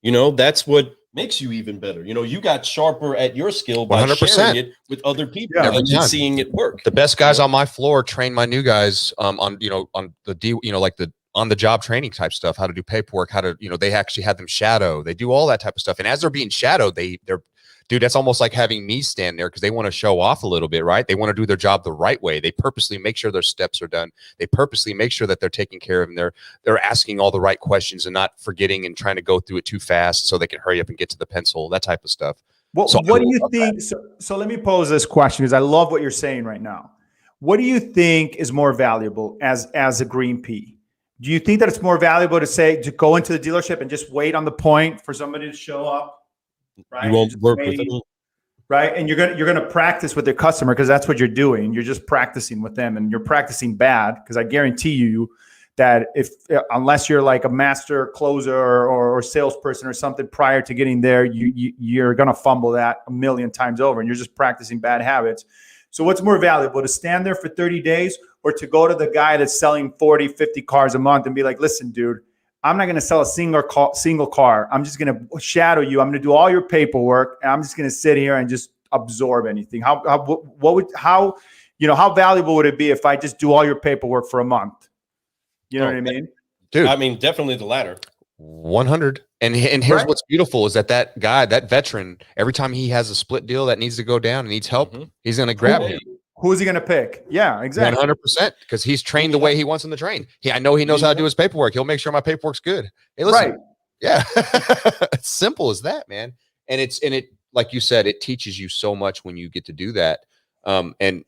You know, that's what makes you even better. You know, you got sharper at your skill by 100%. sharing it with other people and seeing it work. The best guys on my floor train my new guys on the like the on the job training type stuff, how to do paperwork, how to, they actually have them shadow. They do all that type of stuff. And as they're being shadowed, they're dude, that's almost like having me stand there because they want to show off a little bit, right? They want to do their job the right way. They purposely make sure their steps are done. They purposely make sure that they're taking care of them. They're asking all the right questions and not forgetting and trying to go through it too fast so they can hurry up and get to the pencil, that type of stuff. What do you think? So let me pose this question because I love what you're saying right now. What do you think is more valuable as a green pea? Do you think that it's more valuable to go into the dealership and just wait on the point for somebody to show up? Right. You won't work with them. Right. And you're gonna practice with their customer because that's what you're doing. You're just practicing with them and you're practicing bad because I guarantee you that unless you're like a master closer or salesperson or something prior to getting there, you're gonna fumble that a million times over and you're just practicing bad habits. So what's more valuable, to stand there for 30 days or to go to the guy that's selling 40, 50 cars a month and be like, listen, dude, I'm not going to sell a single car. I'm just going to shadow you. I'm going to do all your paperwork, and I'm just going to sit here and just absorb anything. How valuable would it be if I just do all your paperwork for a month? You know what I mean? Dude, I mean, definitely the latter. 100. And here's what's beautiful is that guy, that veteran, every time he has a split deal that needs to go down and needs help, he's going to grab him. Who's he going to pick? Yeah, exactly. 100%, because he's trained the way he wants him to train. I know he knows how to do his paperwork. He'll make sure my paperwork's good. Hey, listen, yeah, it's simple as that, man. And it, like you said, it teaches you so much when you get to do that, and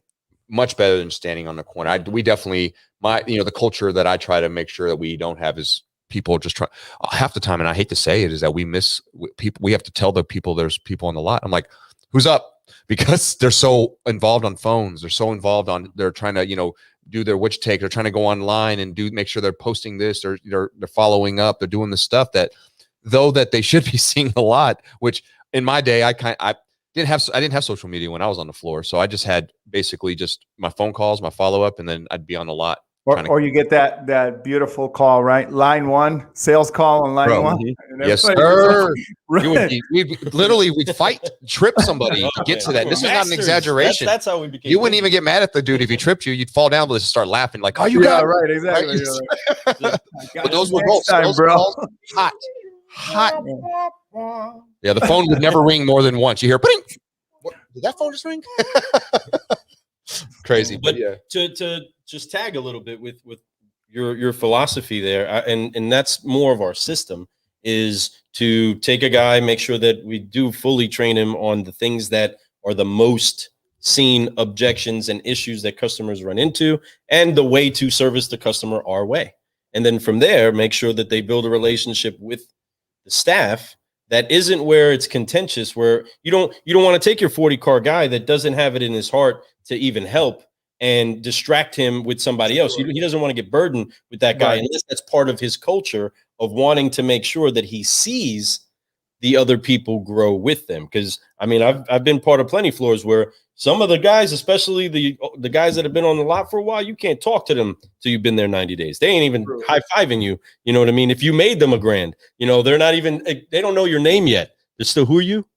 much better than standing on the corner. We definitely, the culture that I try to make sure that we don't have is people just try half the time, and I hate to say it, is that we miss people. We have to tell the people there's people on the lot. I'm like, who's up? Because they're so involved on phones. They're so involved they're trying to, do their witch take. They're trying to go online and make sure they're posting this or they're following up. They're doing the stuff that they should be seeing a lot, which in my day, I didn't have social media when I was on the floor. So I just had basically just my phone calls, my follow-up, and then I'd be on the lot. Or you get that beautiful call, right? Line one, sales call on line one. Yes, sir. We'd fight, trip somebody to get to that. This is not an exaggeration. That's how we became. You wouldn't even get mad at the dude if he tripped you. You'd fall down, but just start laughing like, "Oh, you got it." Right, exactly. Right? But those were both sales calls, hot. Yeah, the phone would never ring more than once. You hear, "Bing!" Did that phone just ring? Crazy, but yeah. To just tag a little bit with your philosophy there, and that's more of our system, is to take a guy, make sure that we do fully train him on the things that are the most seen objections and issues that customers run into, and the way to service the customer our way. And then from there, make sure that they build a relationship with the staff that isn't where it's contentious, where you don't want to take your 40 car guy that doesn't have it in his heart to even help and distract him with somebody else. He doesn't want to get burdened with that guy, unless that's part of his culture of wanting to make sure that he sees the other people grow with them. Because I mean, I've been part of plenty floors where some of the guys, especially the guys that have been on the lot for a while, you can't talk to them till you've been there 90 days. They ain't even high-fiving you. You know what I mean? If you made them $1,000, they're not even, they don't know your name yet. They're still, who are you?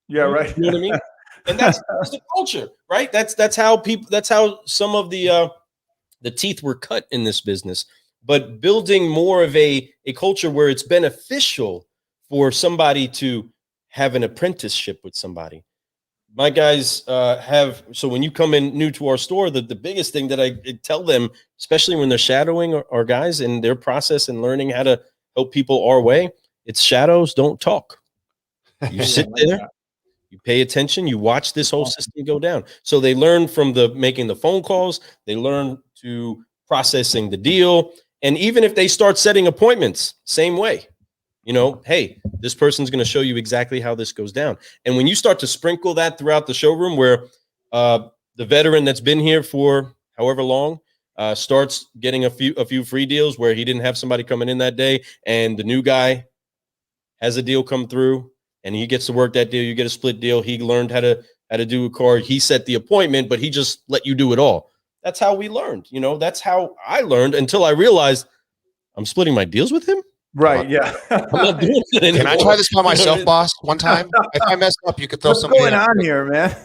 Yeah, right. You know what I mean? And that's the culture, right? That's how some of the teeth were cut in this business. But building more of a culture where it's beneficial for somebody to have an apprenticeship with somebody. My guys so when you come in new to our store, the biggest thing that I tell them, especially when they're shadowing our guys in their process and learning how to help people our way, it's shadows, don't talk. You sit there. You pay attention, you watch this whole system go down. So they learn from making the phone calls, they learn to processing the deal. And even if they start setting appointments, same way, hey, this person's going to show you exactly how this goes down. And when you start to sprinkle that throughout the showroom, where the veteran that's been here for however long starts getting a few free deals where he didn't have somebody coming in that day, and the new guy has a deal come through, and he gets to work that deal, you get a split deal. He learned how to do a car. He set the appointment, but he just let you do it all. That's how we learned. That's how I learned, until I realized I'm splitting my deals with him. Right. Yeah. I'm not doing it anymore. Can I try this by myself, boss? One time, if I mess up, you could throw something. What's going on here, man?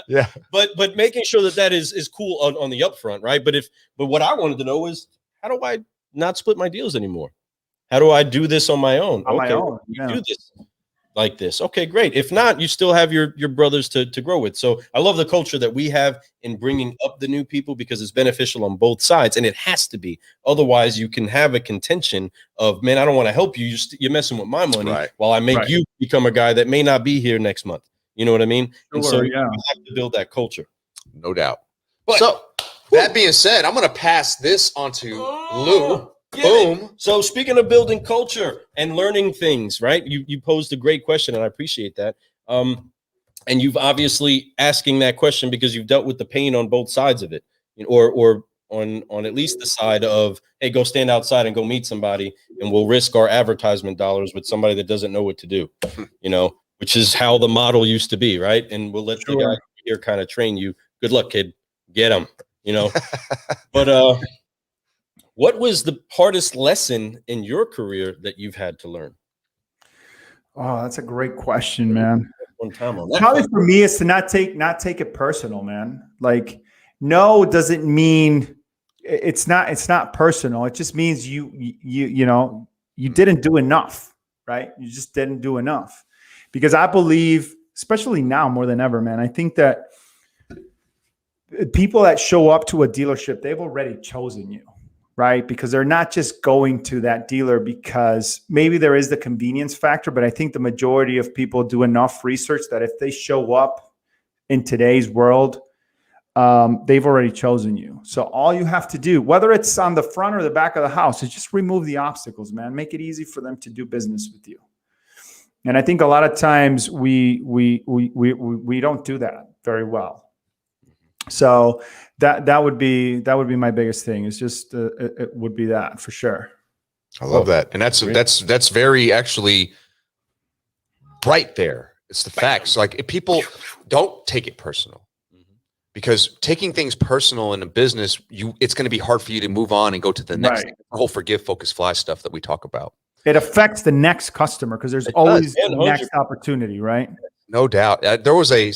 Yeah. But making sure that is cool on the upfront, right? But what I wanted to know is, how do I not split my deals anymore? How do I do this on my own? On my own, you do this like this. Okay, great. If not, you still have your brothers to grow with. So I love the culture that we have in bringing up the new people, because it's beneficial on both sides, and it has to be. Otherwise, you can have a contention of, man, I don't want to help you. You're messing with my money, while I make you become a guy that may not be here next month. You know what I mean? Sure, and so you have to build that culture. No doubt. But so that being said, I'm going to pass this on to Lou. Boom. So speaking of building culture and learning things, right? You posed a great question, and I appreciate that. And you've obviously asking that question because you've dealt with the pain on both sides of it, or on at least the side of, hey, go stand outside and go meet somebody, and we'll risk our advertisement dollars with somebody that doesn't know what to do, which is how the model used to be, right? And we'll let the guy here kind of train you. Good luck, kid. Get him, But what was the hardest lesson in your career that you've had to learn? Oh, that's a great question, man. One time on that. Probably for me is to not take it personal, man. Like, no doesn't mean it's not personal. It just means you didn't do enough, right? You just didn't do enough. Because I believe, especially now more than ever, man, I think that people that show up to a dealership, they've already chosen you. Right? Because they're not just going to that dealer because maybe there is the convenience factor, but I think the majority of people do enough research that if they show up in today's world, they've already chosen you. So all you have to do, whether it's on the front or the back of the house, is just remove the obstacles, man. Make it easy for them to do business with you. And I think a lot of times we don't do that very well. So that would be my biggest thing. It's just it would be that for sure. I love that, and that's very actually right there. It's the facts. Like, if people don't take it personal, because taking things personal in a business, it's going to be hard for you to move on and go to the next thing. The whole forgive, focus, fly stuff that we talk about. It affects the next customer because there's always the next opportunity, right? No doubt. There was a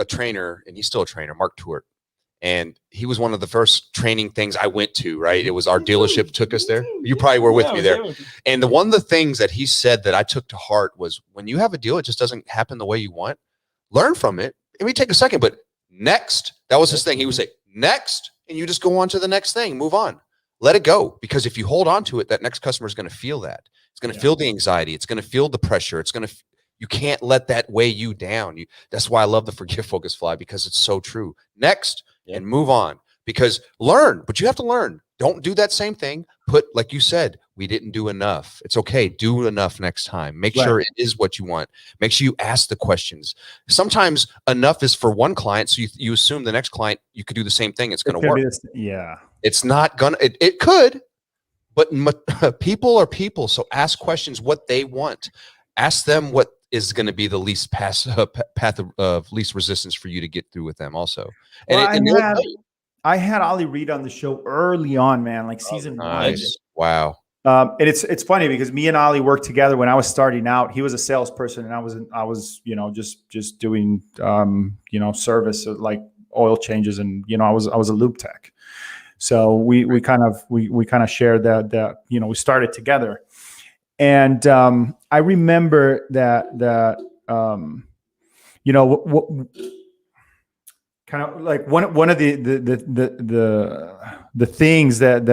trainer, and he's still a trainer, Mark Tuert, and he was one of the first training things I went to, right? It was our dealership took us there. You probably were with me there. And one of the things that he said that I took to heart was, when you have a deal, it just doesn't happen the way you want. Learn from it. It may take a second, but next. That was his thing. He would say, next, and you just go on to the next thing, move on. Let it go. Because if you hold on to it, that next customer is going to feel that. It's going to feel the anxiety. It's going to feel the pressure. You can't let that weigh you down. That's why I love the forgive, focus, fly, because it's so true. Next, and move on. Because learn, but you have to learn. Don't do that same thing. Like you said, we didn't do enough. It's okay. Do enough next time. Make sure it is what you want. Make sure you ask the questions. Sometimes enough is for one client, so you assume the next client, you could do the same thing. It's going to work. It's not going to, it could, but people are people. So ask questions what they want. Ask them what is going to be the least path of least resistance for you to get through with them also. I had Ollie Reed on the show early on, man, like season 1. Wow. And it's funny because me and Ollie worked together when I was starting out. He was a salesperson and I was just doing service, like oil changes, and I was a lube tech. So we kind of shared that we started together. And I remember that kind of like one of the things that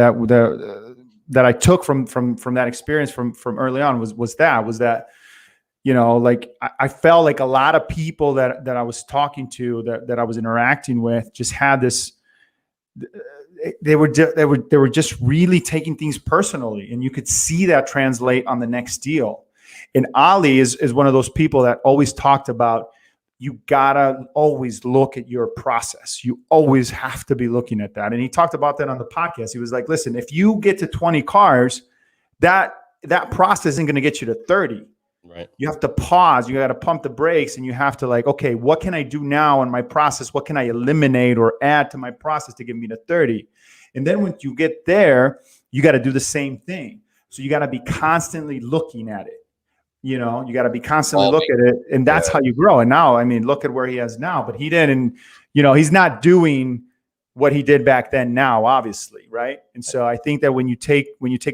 I took from that experience from early on was that like I felt like a lot of people that I was talking to, that I was interacting with, just had this. They were just really taking things personally, and you could see that translate on the next deal. And Ali is one of those people that always talked about, you gotta always look at your process. You always have to be looking at that. And he talked about that on the podcast. He was like, listen, if you get to 20 cars, that process isn't going to get you to 30. Right. You have to pause. You got to pump the brakes, and you have to like, okay, what can I do now in my process? What can I eliminate or add to my process to get me to 30? And then when you get there, you got to do the same thing. So you got to be constantly looking at it. You know, you got to be constantly look at it, and that's how you grow. And now, I mean, look at where he is now, but he didn't, you know, he's not doing what he did back then now, obviously. Right. And so I think that when you take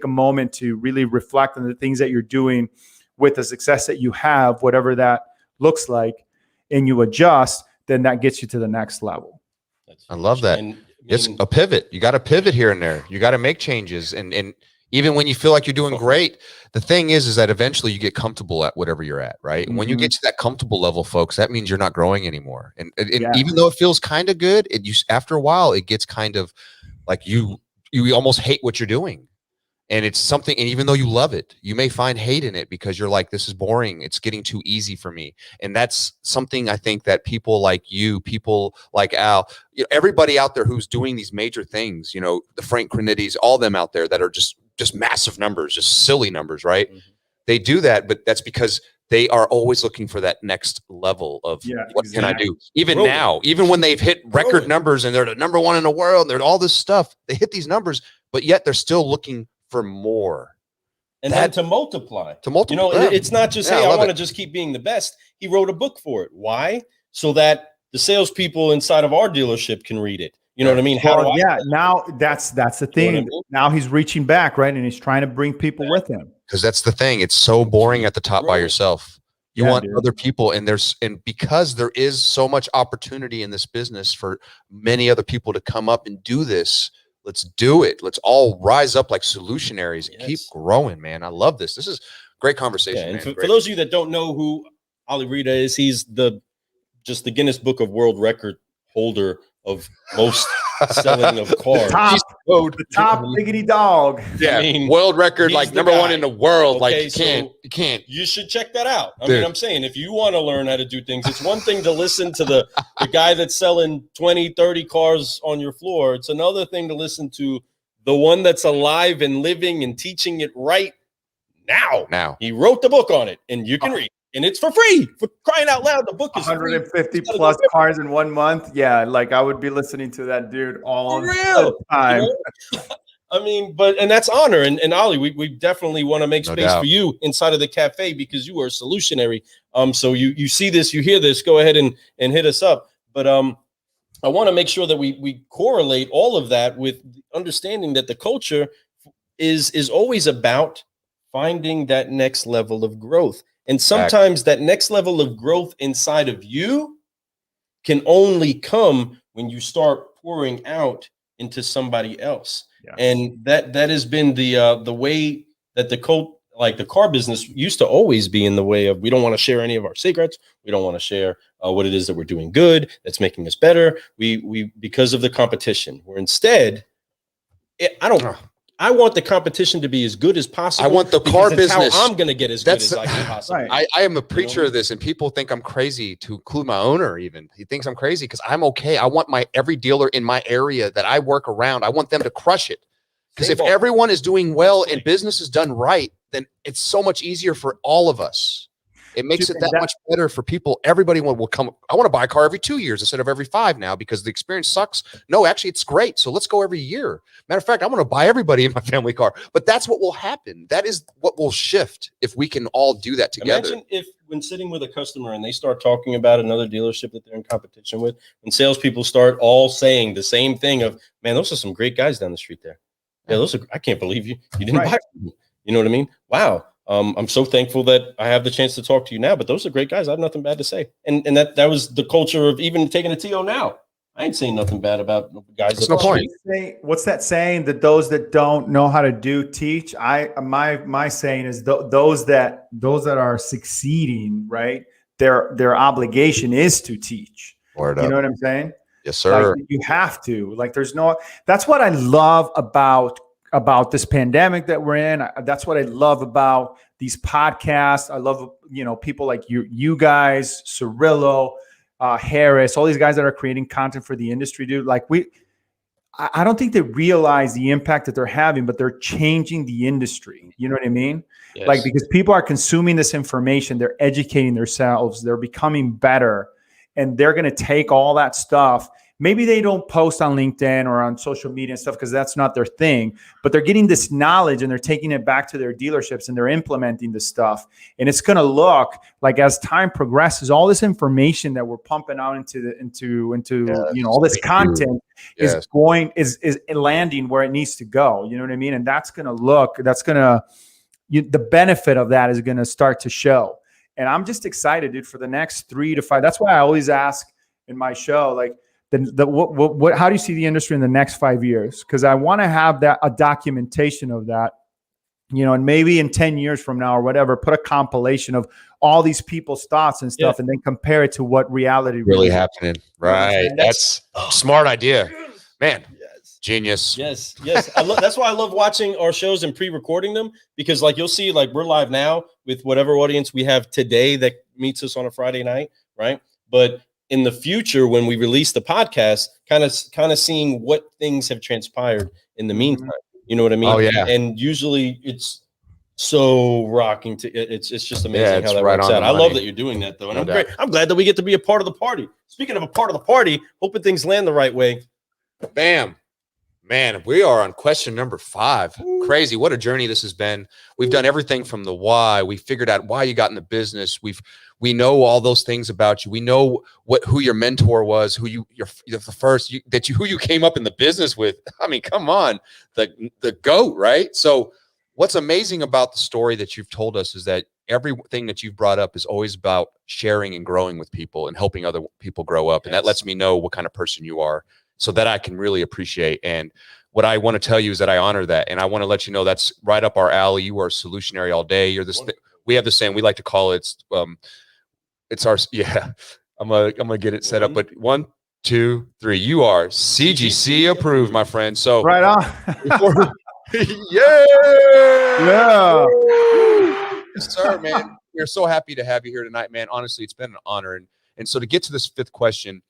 a moment to really reflect on the things that you're doing with the success that you have, whatever that looks like, and you adjust, then that gets you to the next level. I love that. And, it's a pivot. You got to pivot here and there. You got to make changes. And even when you feel like you're doing great, the thing is that eventually you get comfortable at whatever you're at, right? And when you get to that comfortable level, folks, that means you're not growing anymore. And even though it feels kind of good, after a while, it gets kind of like you almost hate what you're doing. And it's something, and even though you love it, you may find hate in it because you're like, this is boring. It's getting too easy for me. And that's something I think that people like you, people like Al, you know, everybody out there who's doing these major things, you know, the Frank Granittis, all them out there that are just massive numbers, just silly numbers, right? They do that, but that's because they are always looking for that next level of what can I do? Even now, even when they've hit record numbers and they're the number one in the world, they're all this stuff, they hit these numbers, but yet they're still looking for more. And then to multiply. You know, it's not just, hey, I want to just keep being the best. He wrote a book for it. Why? So that the salespeople inside of our dealership can read it. You know what I mean? Now that's the thing. You know what I mean? Now he's reaching back, right? And he's trying to bring people with him. Because that's the thing. It's so boring at the top by yourself. You want other people, and because there is so much opportunity in this business for many other people to come up and do this. Let's do it. Let's all rise up like solutionaries and keep growing, man. I love this. This is great conversation. And for those of you that don't know who Ali Rita is, he's the Guinness Book of World Record holder of most selling of cars. The top biggity dog. Yeah, I mean, world record, like number one in the world. Okay, like you can't. You should check that out. I mean, I'm saying if you want to learn how to do things, it's one thing to listen to the guy that's selling 20, 30 cars on your floor. It's another thing to listen to the one that's alive and living and teaching it right now. He wrote the book on it, and you can read. And it's for free, for crying out loud. The book is 150 plus cars in 1 month. Yeah, like I would be listening to that dude all the time. You know? I mean, and that's honor. And Ali, we definitely want to make space for you inside of the cafe because you are a solutionary. So you see this, you hear this, go ahead and hit us up. But I want to make sure that we correlate all of that with understanding that the culture is always about finding that next level of growth. And sometimes that next level of growth inside of you can only come when you start pouring out into somebody else. Yes. And that has been the way that the car business used to always be in the way of, we don't want to share any of our secrets. We don't want to share what it is that we're doing good, that's making us better. We because of the competition, where instead, I want the competition to be as good as possible. I want the car business. How I'm going to get as good as I can possibly. Right. I am a preacher of this, and people think I'm crazy, to include my owner even. He thinks I'm crazy because I'm okay. I want every dealer in my area that I work around, I want them to crush it. Because if everyone is doing well and business is done right, then it's so much easier for all of us. It makes it that much better for people. Everybody will come. I want to buy a car every 2 years instead of every 5 now because the experience sucks. No, actually, it's great. So let's go every year. Matter of fact, I want to buy everybody in my family car. But that's what will happen. That is what will shift if we can all do that together. Imagine if when sitting with a customer and they start talking about another dealership that they're in competition with, when salespeople start all saying the same thing of, man, those are some great guys down the street there. Yeah, I can't believe you didn't buy from me. You know what I mean? Wow. I'm so thankful that I have the chance to talk to you now, but those are great guys. I have nothing bad to say. And that was the culture of even taking a TO now. I ain't saying nothing bad about guys. That's no point. What's that saying that those that don't know how to do teach? My saying is those that are succeeding, right? Their obligation is to teach. You know what I'm saying? Yes, sir. Like, you have to. Like, that's what I love about this pandemic that we're in. That's what I love about these podcasts. I love, people like you guys, Cirillo, Harris, all these guys that are creating content for the industry, dude. Like I don't think they realize the impact that they're having, but they're changing the industry. You know what I mean? Yes. Like, because people are consuming this information, they're educating themselves, they're becoming better, and they're going to take all that stuff, maybe they don't post on LinkedIn or on social media and stuff because that's not their thing, but they're getting this knowledge and they're taking it back to their dealerships and they're implementing this stuff. And it's going to look like, as time progresses, all this information that we're pumping out into all this content is landing where it needs to go. You know what I mean? And the benefit of that is going to start to show. And I'm just excited, dude, for the next 3 to 5. That's why I always ask in my show, like, how do you see the industry in the next 5 years? Because I want to have a documentation of that, and maybe in 10 years from now or whatever, put a compilation of all these people's thoughts and stuff, and then compare it to what reality really happening. Right. That's a smart idea, man. Genius. Yes. That's why I love watching our shows and pre-recording them, because like you'll see, like we're live now with whatever audience we have today that meets us on a Friday night, right? But in the future, when we release the podcast, kind of seeing what things have transpired in the meantime. You know what I mean? Oh yeah. And usually it's so rocking it's just amazing how that right works out. I love that you're doing that though. And I'm glad that we get to be a part of the party. Speaking of a part of the party, hoping things land the right way. Bam. Man, we are on question number 5. Ooh. Crazy. What a journey this has been. We've done everything from the why. We figured out why you got in the business. We know all those things about you. We know who your mentor was, who you came up in the business with. I mean, come on, the GOAT, right? So what's amazing about the story that you've told us is that everything that you've brought up is always about sharing and growing with people and helping other people grow up. And that lets me know what kind of person you are, so that I can really appreciate. And what I want to tell you is that I honor that. And I want to let you know that's right up our alley. You are a solutionary all day. You're this. We have the same. We like to call it. It's our. Yeah. I'm gonna get it set up. But 1, 2, 3. You are CGC approved, my friend. So right on. Yeah. Yes, sir, man. We're so happy to have you here tonight, man. Honestly, it's been an honor. And so to get to this 5th question.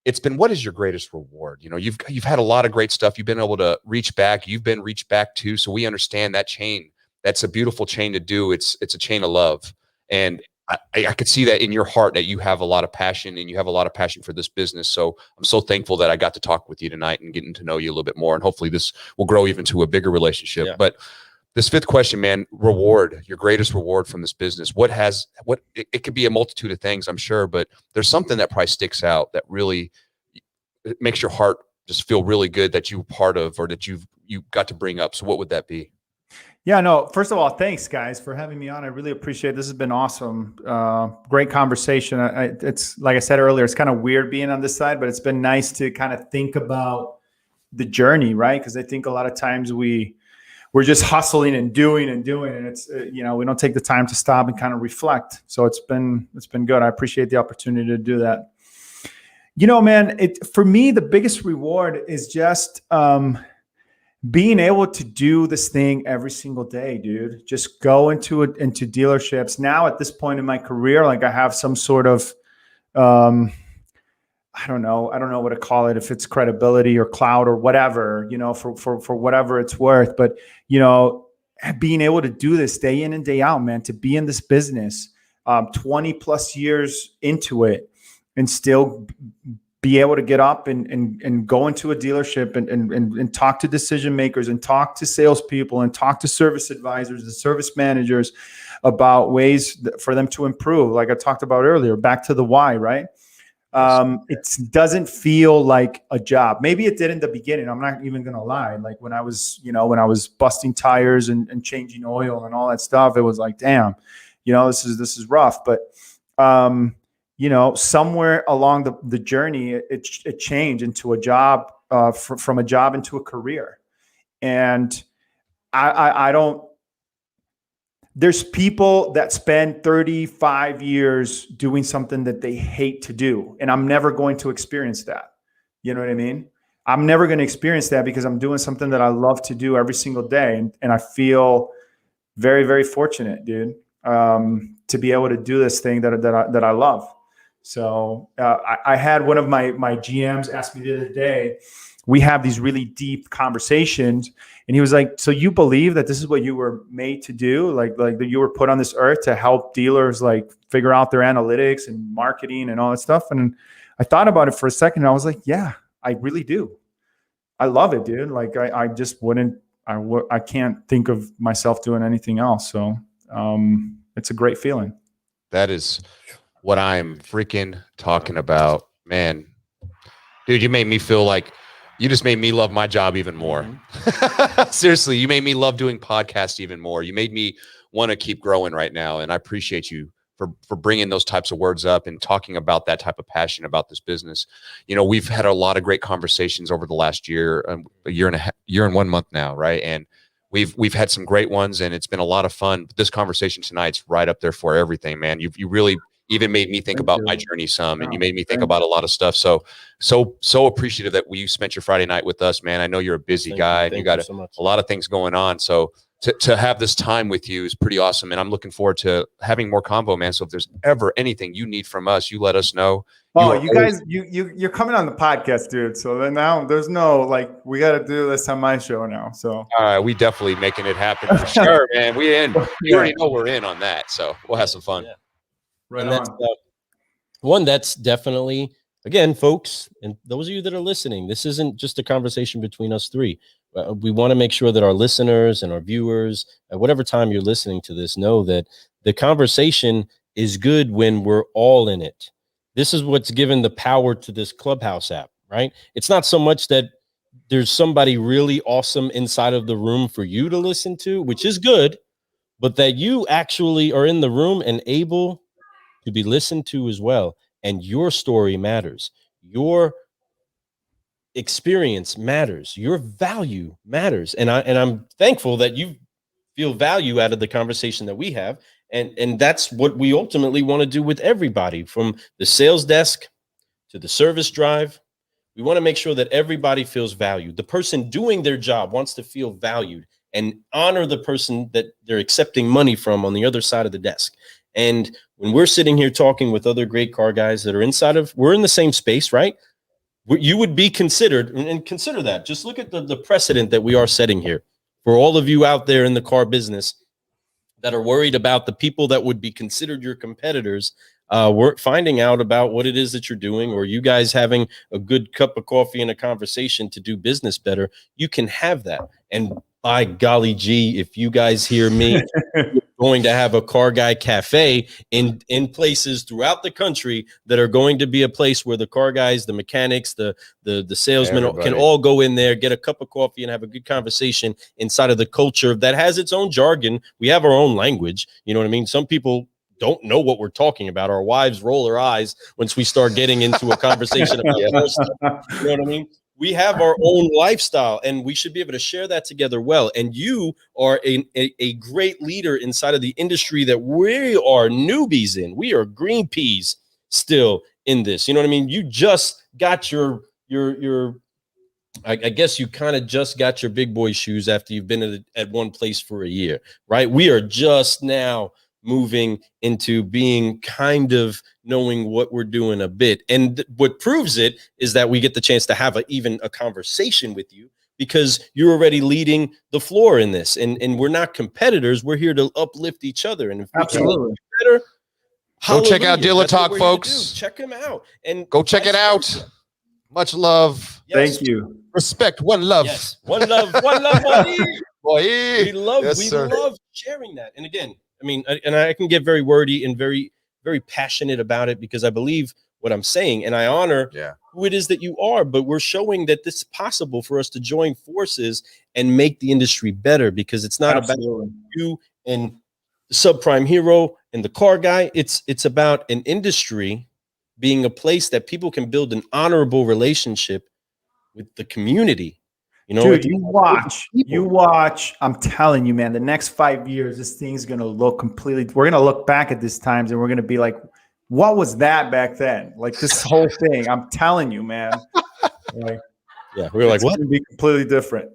It's been, what is your greatest reward? You've had a lot of great stuff. You've been able to reach back. You've been reached back too. So we understand that chain. That's a beautiful chain to do. It's a chain of love. And I could see that in your heart, that you have a lot of passion and you have a lot of passion for this business. So I'm so thankful that I got to talk with you tonight and getting to know you a little bit more. And hopefully this will grow even to a bigger relationship. Yeah. But this 5th question, man, reward, your greatest reward from this business. It could be a multitude of things, I'm sure, but there's something that probably sticks out that really it makes your heart just feel really good that you're part of, or that you got to bring up. So what would that be? Yeah, no, first of all, thanks guys for having me on. I really appreciate it. This has been awesome. Great conversation. It's like I said earlier, it's kind of weird being on this side, but it's been nice to kind of think about the journey, right? Because I think a lot of times we're just hustling and doing, and it's we don't take the time to stop and kind of reflect. So it's been good. I appreciate the opportunity to do that. Man, for me, the biggest reward is just being able to do this thing every single day, dude. Just go into dealerships. Now at this point in my career, like I have some sort of I don't know what to call it, if it's credibility or clout or whatever, for whatever it's worth. But, being able to do this day in and day out, man, to be in this business 20 plus years into it and still be able to get up and go into a dealership and talk to decision makers and talk to salespeople and talk to service advisors and service managers about ways for them to improve. Like I talked about earlier, back to the why, right? It doesn't feel like a job. Maybe it did in the beginning. I'm not even going to lie. Like when I was busting tires and changing oil and all that stuff, it was like, damn, this is rough. But, somewhere along the journey, it changed into a job, from a job into a career. And I don't, there's people that spend 35 years doing something that they hate to do. And I'm never going to experience that. You know what I mean? I'm never going to experience that because I'm doing something that I love to do every single day. And I feel very, very fortunate, dude, to be able to do this thing that I love. So I had one of my GMs ask me the other day, we have these really deep conversations. And he was like, so you believe that this is what you were made to do? Like that you were put on this earth to help dealers like figure out their analytics and marketing and all that stuff. And I thought about it for a second and I was like, yeah, I really do. I love it, dude. Like I just wouldn't, I can't think of myself doing anything else. So it's a great feeling. That is what I'm freaking talking about, man. Dude, you made me feel like you just made me love my job even more. Seriously, you made me love doing podcasts even more. You made me want to keep growing right now. And I appreciate you for bringing those types of words up and talking about that type of passion about this business. You know, we've had a lot of great conversations over the last year, a year and 1 month now, right? And we've had some great ones, and it's been a lot of fun. This conversation tonight's right up there for everything, man. You really even made me think about my journey some, and you made me think about a lot of stuff. So appreciative that you spent your Friday night with us, man. I know you're a busy guy, and you got a lot of things going on. So to have this time with you is pretty awesome, and I'm looking forward to having more convo, man. So if there's ever anything you need from us, you let us know. You guys, you're coming on the podcast, dude. So then now there's no like we got to do this on my show now. So we definitely making it happen for sure, man. We in. You already know we're in on that, so we'll have some fun. Yeah. Right and that's one that's definitely, again, folks, and those of you that are listening, this isn't just a conversation between us three. We want to make sure that our listeners and our viewers, at whatever time you're listening to this, know that the conversation is good when we're all in it. This is what's given the power to this Clubhouse app, right? It's not so much that there's somebody really awesome inside of the room for you to listen to, which is good, but that you actually are in the room and able to be listened to as well. And your story matters. Your experience matters. Your value matters. And I'm thankful that you feel value out of the conversation that we have. And that's what we ultimately want to do with everybody, from the sales desk to the service drive. We want to make sure that everybody feels valued. The person doing their job wants to feel valued and honor the person that they're accepting money from on the other side of the desk. And when we're sitting here talking with other great car guys that are we're in the same space, right? You would be considered, and consider that. Just look at the precedent that we are setting here for all of you out there in the car business that are worried about the people that would be considered your competitors. We're finding out about what it is that you're doing, or you guys having a good cup of coffee and a conversation to do business better. You can have that. And by golly gee, if you guys hear me, we're going to have a Car Guy Cafe in places throughout the country that are going to be a place where the car guys, the mechanics, the salesmen can all go in there, get a cup of coffee, and have a good conversation inside of the culture that has its own jargon. We have our own language. You know what I mean? Some people don't know what we're talking about. Our wives roll their eyes once we start getting into a conversation about their stuff. You know what I mean? We have our own lifestyle, and we should be able to share that together well. And you are a great leader inside of the industry that we are newbies in. We are green peas still in this. You know what I mean? You just got your I guess you kind of just got your big boy shoes after you've been at one place for a year, right? We are just now moving into being kind of knowing what we're doing a bit. And what proves it is that we get the chance to have even a conversation with you, because you're already leading the floor in this. And we're not competitors. We're here to uplift each other. And if we can do better, go check out Dealer Talk, folks. Check him out. And go check it out. Much love. Yes. Thank you. Respect. One love. Yes. One love. One love. Boy. We love sharing that. And again, I mean, I can get very wordy and very, very passionate about it, because I believe what I'm saying, and I honor who it is that you are, but we're showing that this is possible for us to join forces and make the industry better, because it's not about you and the subprime hero and the car guy. It's about an industry being a place that people can build an honorable relationship with the community. You know, dude, you watch. I'm telling you, man, the next 5 years, this thing's going to look completely, we're going to look back at these times and we're going to be like, what was that back then? Like this whole thing, I'm telling you, man. Like, yeah, we were like, what? It's going to be completely different.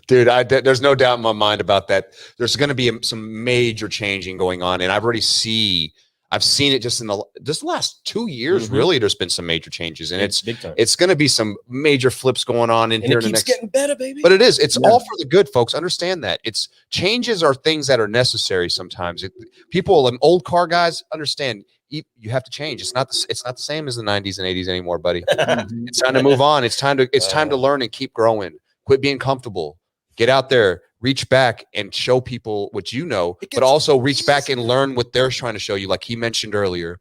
Dude, there's no doubt in my mind about that. There's going to be some major changing going on. And I've seen it just in the last 2 years. Really, there's been some major changes, and it's going to be some major flips going on in here. It keeps getting better, baby. But it is. It's all for the good, folks. Understand that. Changes are things that are necessary sometimes. People and old car guys understand. you have to change. It's not the same as the 90s and 80s anymore, buddy. It's time to move on. It's time to learn and keep growing. Quit being comfortable. Get out there, reach back and show people what you know, but also reach back and learn what they're trying to show you. Like he mentioned earlier,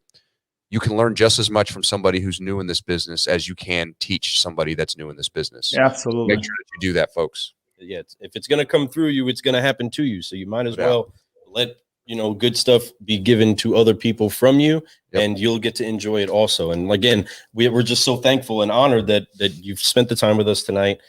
you can learn just as much from somebody who's new in this business as you can teach somebody that's new in this business. Yeah, absolutely. Make sure that you do that, folks. Yeah, if it's going to come through you, it's going to happen to you. So you might as well let good stuff be given to other people from you, and you'll get to enjoy it also. And again, we're just so thankful and honored that you've spent the time with us tonight.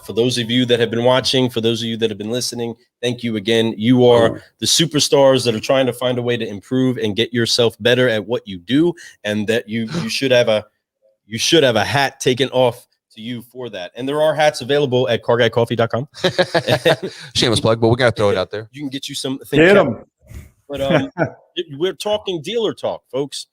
For those of you that have been watching, for those of you that have been listening, thank you again. You are the superstars that are trying to find a way to improve and get yourself better at what you do, and that you should have a hat taken off to you for that. And there are hats available at carguycoffee.com. Shameless plug, but we're gonna throw it out there. You can get you some. Get them. But we're talking dealer talk, folks.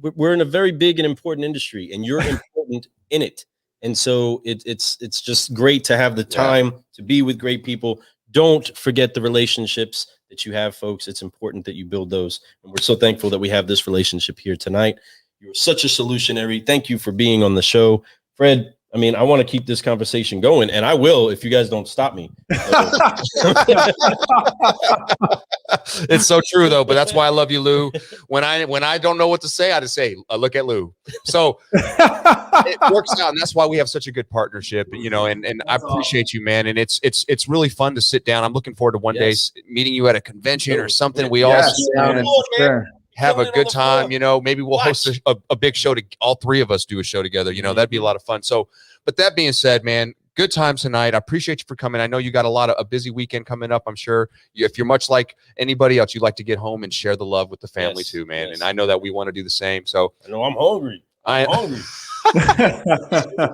We're in a very big and important industry, and you're important in it. And so it's just great to have the time to be with great people. Don't forget the relationships that you have, folks. It's important that you build those. And we're so thankful that we have this relationship here tonight. You're such a solutionary. Thank you for being on the show, Fred. I mean, I want to keep this conversation going, and I will if you guys don't stop me. It's so true, though. But that's why I love you, Lou. When I don't know what to say, I just say, look at Lou. So it works out, and that's why we have such a good partnership. And I appreciate you, man. And it's really fun to sit down. I'm looking forward to one day meeting you at a convention or something. We all sit down and have a good time. Maybe we'll host a big show to all three of us do a show together. That'd be a lot of fun. So, but that being said, man, good time tonight. I appreciate you for coming. I know you got a busy weekend coming up. I'm sure if you're much like anybody else, you'd like to get home and share the love with the family too, man. And I know that we want to do the same. So I know I'm hungry. I'm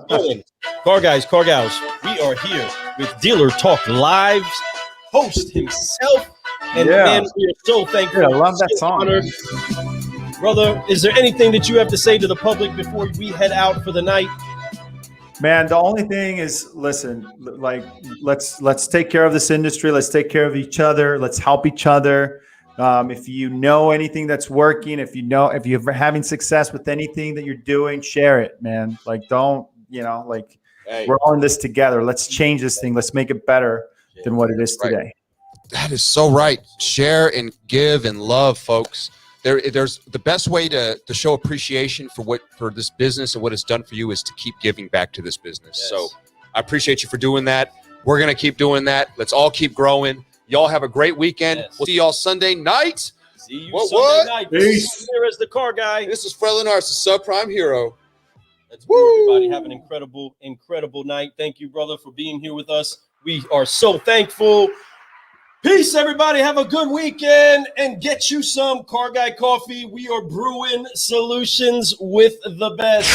hungry. Car guys, car gals, we are here with Dealer Talk Live's host himself. And man, we are so thankful. Yeah, I love that song. Brother, is there anything that you have to say to the public before we head out for the night? Man, the only thing is, listen, like let's take care of this industry. Let's take care of each other. Let's help each other. If you know anything that's working, if you're having success with anything that you're doing, share it, man. Like, don't, we're all in this together. Let's change this thing. Let's make it better than what it is today. That is so right. Share and give and love, folks. There's the best way to show appreciation for this business and what it's done for you is to keep giving back to this business. Yes. So I appreciate you for doing that. We're going to keep doing that. Let's all keep growing. Y'all have a great weekend. Yes. We'll see y'all Sunday night. See you Sunday night. Peace. Here is the car guy. This is Fred Lenars, the subprime hero. Let's go, everybody. Have an incredible, incredible night. Thank you, brother, for being here with us. We are so thankful. Peace, everybody. Have a good weekend and get you some Car Guy coffee. We are brewing solutions with the best.